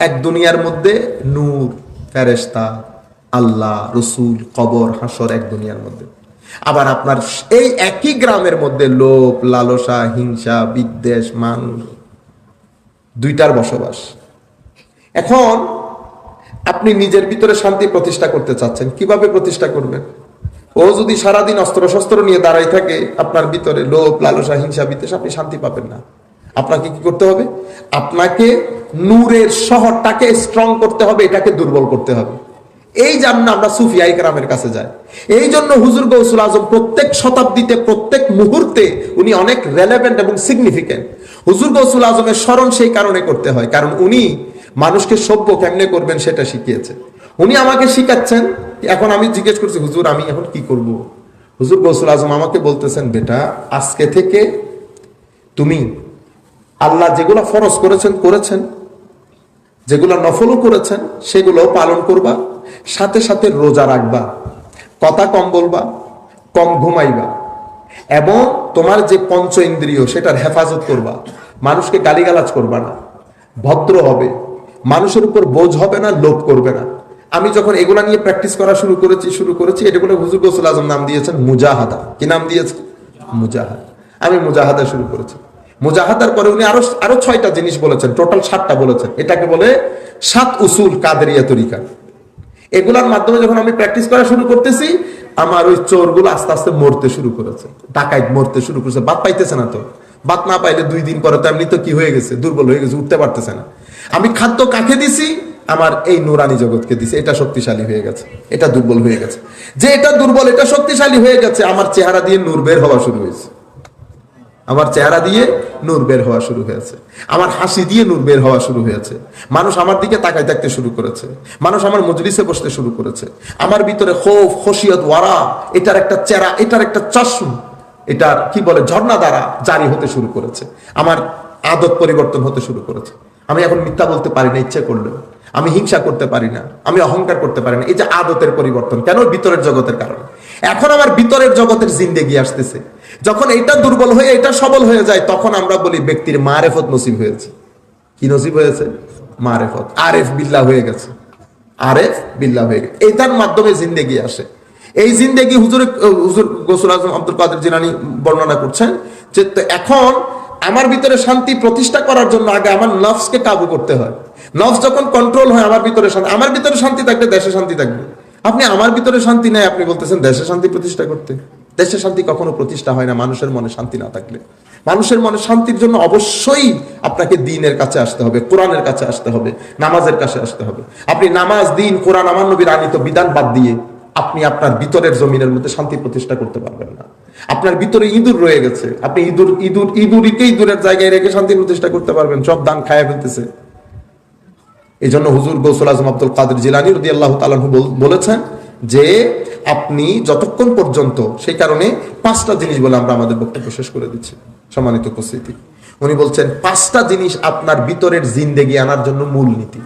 এক দুনিয়ার মধ্যে নূর, ফেরেশতা, আল্লাহ, রসুল, কবর, হাসর, এক দুনিয়ার মধ্যে। আবার আপনার এই একই গ্রামের মধ্যে লোভ, লালসা, হিংসা, বিদ্বেষ, মানুষ, দুইটার বসবাস। এখন আপনি নিজের ভিতরে শান্তি প্রতিষ্ঠা করতে চাচ্ছেন, কিভাবে প্রতিষ্ঠা করবেন? ও যদি সারাদিন অস্ত্র শস্ত্র নিয়ে দাঁড়াই থাকে, আপনার ভিতরে লোভ, লালসা, হিংসা, বিদ্বেষ, আপনি শান্তি পাবেন না। আপনাকে কি করতে হবে? আপনাকে নূরের শহরটাকে স্ট্রং করতে হবে, এটাকে দুর্বল করতে হবে। এই জন্য আমরা সুফিয়ায়ে কেরামের কাছে যাই। এই জন্য হুজুর গৌসুল আজম প্রত্যেক শতাব্দীতে, প্রত্যেক মুহূর্তে উনি অনেক রেলেভেন্ট এবং সিগনিফিকেন্ট। হুজুর গৌসুল আজমের স্মরণ সেই কারণে করতে হয়, কারণ উনি মানুষকে সভ্য কেমনে করবেন সেটা শিখিয়েছে। উনি আমাকে শিখাচ্ছেন। এখন আমি জিজ্ঞেস করছি, হুজুর আমি এখন কি করব? হুজুর গৌসুল আজম আমাকে বলতেছেন, বেটা আজকে থেকে তুমি আল্লাহ যেগুলো ফরজ করেছেন করেছেন, যেগুলো নফলও করেছেন সেগুলো পালন করবা, সাথে সাথে রোজা রাখবা, কথা কম বলবা, কম ঘুমাইবা, এবং তোমার যে পঞ্চ ইন্দ্রিয় সেটার হেফাজত করবা, মানুষকে গালিগালাজ করবা না, ভদ্র হবে, মানুষের উপর বোঝ হবে না, লোভ করবে না। আমি যখন এগুলা নিয়ে প্র্যাকটিস করা শুরু করেছি এটা বলে হুজুর গৌসুল আজম নাম দিয়েছেন মুজাহাদা। কি নাম দিয়েছেন? মুজাহাদা। আমি মুজাহাদা শুরু করেছি। মুজাহাদার পরে উনি আরো 6টা জিনিস বলেছেন, টোটাল 7টা বলেছেন। এটাকে বলে 7 উসুল কাদেরিয়া তরিকা। এগুলার মাধ্যমে যখন আমি প্র্যাকটিস করা শুরু করতেছি, আমার ওই চোরগুলো আস্তে আস্তে মরতে শুরু করেছে, ডাকাইত মরতে শুরু করেছে। বাত পাইতেছে না, তো বাত না পাইলে 2 দিন পরে তো এমনি তো কি হয়ে গেছে, দুর্বল হয়ে গেছে, উঠতে পারতেছে না। আমি খাদ্য কাকে দিছি? আমার এই নুরানি জগৎকে দিছি। এটা শক্তিশালী হয়ে গেছে, এটা দুর্বল হয়ে গেছে। যে এটা দুর্বল এটা শক্তিশালী হয়ে গেছে, আমার চেহারা দিয়ে নূর বের হওয়া শুরু হয়েছে, আমার চেহারা দিয়ে নূর বের হওয়া শুরু হয়েছে, আমার হাসি দিয়ে নূর বের হওয়া শুরু হয়েছে। মানুষ আমার দিকে তাকাই থাকতে শুরু করেছে, মানুষ আমার মজলিসে বসতে শুরু করেছে। আমার ভিতরে খৌফ, খশিয়ত, ওয়ারা, এটার একটা চেহারা, এটার একটা চশম, এটার কি বলে ঝর্ণা দ্বারা জারি হতে শুরু করেছে। আমার আদত পরিবর্তন হতে শুরু করেছে। আমি এখন মিথ্যা বলতে পারি না ইচ্ছে করলেও, আমি হিংসা করতে পারি না, আমি অহংকার করতে পারি না। এই যে আদতের পরিবর্তন, কেন? ভিতরের জগতের কারণে। এখন আমার ভিতরের জগতের জিন্দেগি আসতেছে। যখন এটা দুর্বল হয়ে এটা সবল হয়ে যায়, তখন আমরা বলি ব্যক্তির মারেফত নসিব হয়েছে। কি নসিব হয়েছে? মারেফত, আরেফ বিল্লাহ হয়ে গেছে, আরেফ বিল্লাহ হয়ে গেছে। এটার মাধ্যমে জিন্দেগি আসে। এই জিন্দেগি হুজুর গৌসুল আজম আব্দুল কাদের জিলানী বর্ণনা করছেন যে এখন আমার ভিতরে শান্তি প্রতিষ্ঠা করার জন্য আগে আমার নফসকে কাবু করতে হয়। নফস যখন কন্ট্রোল হয়, আমার ভিতরে শান্তি। আমার ভিতরে শান্তি থাকলে দেশে শান্তি থাকবে। আপনি আমার ভিতরে শান্তি নেই, আপনি বলতেছেন দেশে শান্তি প্রতিষ্ঠা করতে। দেশে শান্তি কখনো প্রতিষ্ঠা হয় না মানুষের মনে শান্তি না থাকলে। মানুষের মনে শান্তির জন্য অবশ্যই আপনাকে দ্বীনের কাছে আসতে হবে, কোরআনের কাছে আসতে হবে, নামাজের কাছে আসতে হবে। আপনি নামাজ, দ্বীন, কোরআন, আমার নবীর আনিত বিধান বাদ দিয়ে আপনি আপনার ভিতরের জমিনের মধ্যে শান্তি প্রতিষ্ঠা করতে পারবেন না। আপনার ভিতরে ইঁদুর রয়ে গেছে, আপনি ইঁদুরকে ইঁদুরের জায়গায় রেখে শান্তি প্রতিষ্ঠা করতে পারবেন? সব দান খায়া ফেলতেছে। এই জন্য হুজুর গৌসুল আজম আব্দুল কাদের জিলানী রাদিয়াল্লাহু তাআলা বলেছেন যে আপনি যতক্ষণ পর্যন্ত, সেই কারণে 5টা জিনিস বলে আমরা আমাদের বক্তব্য শেষ করে দিচ্ছি। সম্মানিত উপস্থিতি, উনি বলছেন 5টা জিনিস আপনার ভিতরের জিন্দেগি আনার জন্য মূল নীতি।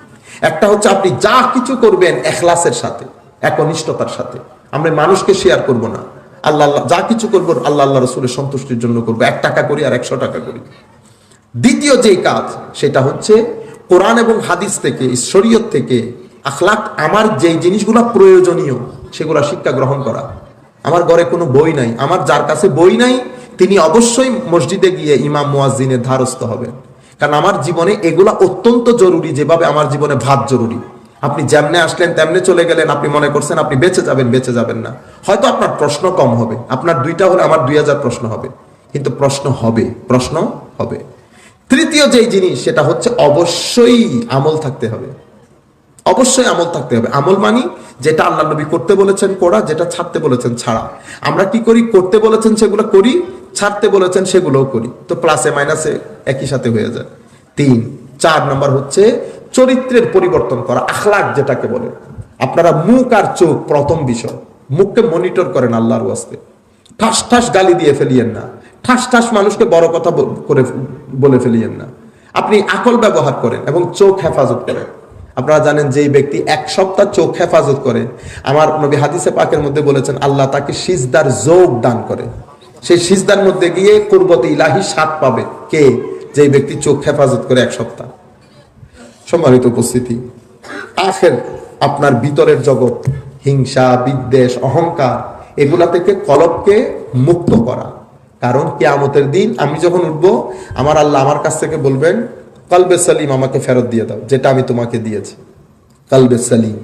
একটা হচ্ছে আপনি যা কিছু করবেন এখলাসের সাথে, একনিষ্ঠতার সাথে। আমরা মানুষকে শেয়ার করব না, আল্লাহ যা কিছু করবো আল্লাহ আল্লাহ রসুলের সন্তুষ্টির জন্য করবো। 1 টাকা করি আর 100 টাকা করি। দ্বিতীয় যেই কাজ, সেটা হচ্ছে কোরআন এবং হাদিস থেকে, শরীয়ত থেকে, আখলাক, আমার যেই জিনিসগুলো প্রয়োজনীয় সেগুলো শিক্ষা গ্রহণ করা। আমার ঘরে কোনো বই নাই, আমার যার কাছে বই নাই তিনি অবশ্যই মসজিদে গিয়ে ইমাম মুয়াজ্জিনের ধারস্থ হবেন। কারণ আমার জীবনে এগুলা অত্যন্ত জরুরি, যেভাবে আমার জীবনে ভাত জরুরি। আপনি যেমনে আসলেন তেমনে চলে গেলেন, আপনি মনে করছেন আপনি বেঁচে যাবেন না। হয়তো আপনার প্রশ্ন কম হবে, আপনার 2টা হলে আমার 2000 প্রশ্ন হবে, কিন্তু প্রশ্ন হবে। তৃতীয় যেই জিনিস, সেটা হচ্ছে অবশ্যই আমল থাকতে হবে। অবশ্যই আমল থাকতে হবে। আমল মানি যেটা আল্লাহ নবী করতে বলেছেন করা, যেটা ছাড়তে বলেছেন ছাড়া। আমরা কি করি? করতে বলেছেন সেগুলো করি, ছাড়তে বলেছেন সেগুলোও করি। তো প্লাসে মাইনাসে একই সাথে হয়ে যায়। 4 নাম্বার হচ্ছে চরিত্রের পরিবর্তন করা, আখলাক যেটাকে বলে। আপনারা মুখ আর চোখ প্রথম বিষয়। মুখকে মনিটর করেন আল্লাহর ওয়াস্তে। ঠাস ঠাস গালি দিয়ে ফেলিয়েন না, ঠাস ঠাস মানুষকে বড় কথা করে বলে ফেলিয়েন না। আপনি আকল ব্যবহার করেন এবং চোখ হেফাজত করেন। আপনারা জানেন যেই ব্যক্তি 1 সপ্তাহ চোখ হেফাজত করে, আমার নবী হাদিসে পাকের মধ্যে বলেছেন আল্লাহ তাকে সিজদার যোগ দান করে। সেই সিজদার মধ্যে গিয়ে কুরবতে ইলাহি স্বাদ পাবে কে? যেই ব্যক্তি চোখ হেফাজত করে 1 সপ্তাহ। সম্মানিত উপস্থিতি, আখের আপনার ভিতরের জগৎ, হিংসা, বিদ্বেষ, অহংকার, এগুলা থেকে কলবকে মুক্ত করা। কারণ কিয়ামতের দিন আমি যখন উঠবো, আমার আল্লাহ আমার কাছ থেকে বলবেন কলবে সালিম আমাকে ফেরত দিয়ে দাও, যেটা আমি তোমাকে দিয়েছি। কলবে সালিম,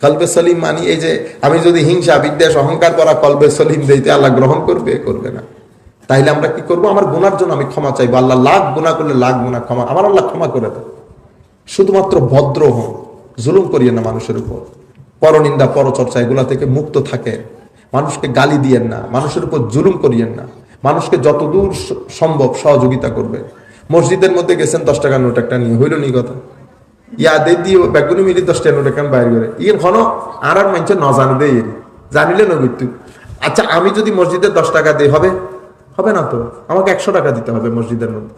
কলবে সলিম মানি এই যে আমি যদি হিংসা, বিদ্বেষ, অহংকার করা কলবে সলিম দিতে আল্লাহ গ্রহণ করবে না। তাইলে আমরা কি করব? আমার গুনার জন্য আমি ক্ষমা চাইবো। আল্লাহ লাখ গুনাহ করলে লাখ গুনাহ ক্ষমা, আমার আল্লাহ ক্ষমা করে দেয়। শুধুমাত্র ভদ্র হন, জুলুম করিয়েন না মানুষের উপর, পরনিন্দা, পরচর্চা এগুলা থেকে মুক্ত থাকেন। মানুষকে গালি দিয়েন না, মানুষের উপর জুলুম করিয়েন না, মানুষকে যতদূর সম্ভব সহযোগিতা করবেন। মসজিদের মধ্যে গেছেন 10 টাকার নোট একটা নিয়ে, হইল নি কথা? ইয়াদে দিয়ে বেগুনি মিলি 10 টাকার নোট একটা বাইর করে ইয়ে ঘন আর মানুষ ন জানে দেয়, জানিলে না মৃত্যু। আচ্ছা আমি যদি মসজিদে 10 টাকা দিই হবে? হবে না তো, আমাকে 100 টাকা দিতে হবে মসজিদের মধ্যে।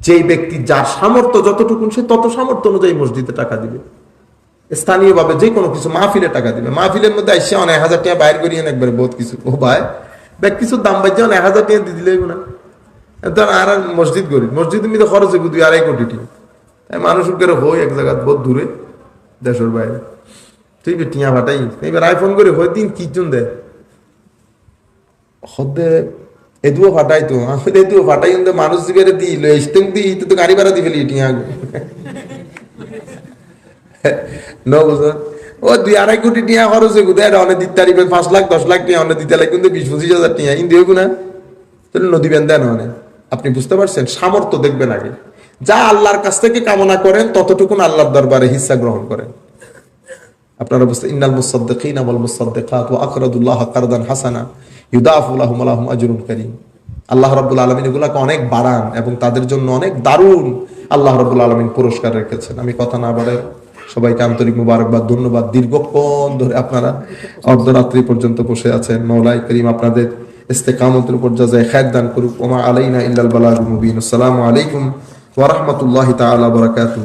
যেই ব্যক্তি যার সামর্থ্য যতটুকু সে তত সামর্থ্য অনুযায়ী মসজিদে টাকা দিবে, স্থানীয়ভাবে যে কোনো কিছু মাহফিলে টাকা দিবে। মাহফিলের মধ্যে আসছে অনেক 1000 টাকা বাইর করিয়ে একবারে বহুত কিছু, ও ভাই ব্যাগ কিছুর দাম বাড়ছে, 1000 টাকা দিয়ে দিলে না আর মসজিদ করি, মসজিদ মিলে খরচ 2-2.5 কোটি টাকা। তাই মানুষ করে হই এক জায়গা বহুত দূরে দেশের বাইরে, তুই টিয়া ফাটাই এবার আইফোন করে হই দিন কিজন দেয় হদে এদুও ফাটাই তো এদুও ফাটাই মানুষ বেড়ে দিই ইস্তেম দিই তো গাড়ি ভাড়া দি ফেলি টিয়া ন বুঝুন ও 2-2.5 কোটি টিয়া খরচ দেয় অনেক দিতে পারিবেন, 5 লাখ 10 লাখ টিয়া অনেক দিতে লাগে কিন্তু 20-25 হাজার টিয়া ইন্দিও না তাহলে নদী বেন্দা নয়। আপনি বুঝতে পারছেন, সামর্থ্য দেখবেন আগে, যা আল্লাহর কাছ থেকে কামনা করেন ততটুকুন আল্লাহর দরবারে হিস্সা গ্রহণ করেন। আপনারা বুঝতে ইন্নাল মুসাদ্দিকিনা ওয়াল মুসাদ্দিকাত ওয়া আকরাদুল্লাহ কারদান হাসানা ইউদাফু লাহুম লাহুম আজরুন কারীম। আল্লাহ রাব্বুল আলামিন এগুলাকে অনেক বাড়ান এবং তাদের জন্য অনেক দারুণ আল্লাহ রাব্বুল আলামিন পুরস্কার রেখেছেন। আমি কথা না বাড়াই সবাইকে আন্তরিক মুবারকবাদ, ধন্যবাদ। দীর্ঘক্ষণ ধরে আপনারা অর্ধরাত্রি পর্যন্ত বসে আছেন। মাওলাই করিম আপনাদের ইস্তেকামতের উপর জাযায়ে খায়র দান করুক। ওমা আলাইনা ইল্লাল বালাগুল মুবিন। আসসালামু আলাইকুম ওয়া রাহমাতুল্লাহি তাআলা ওয়া বারাকাতুহু।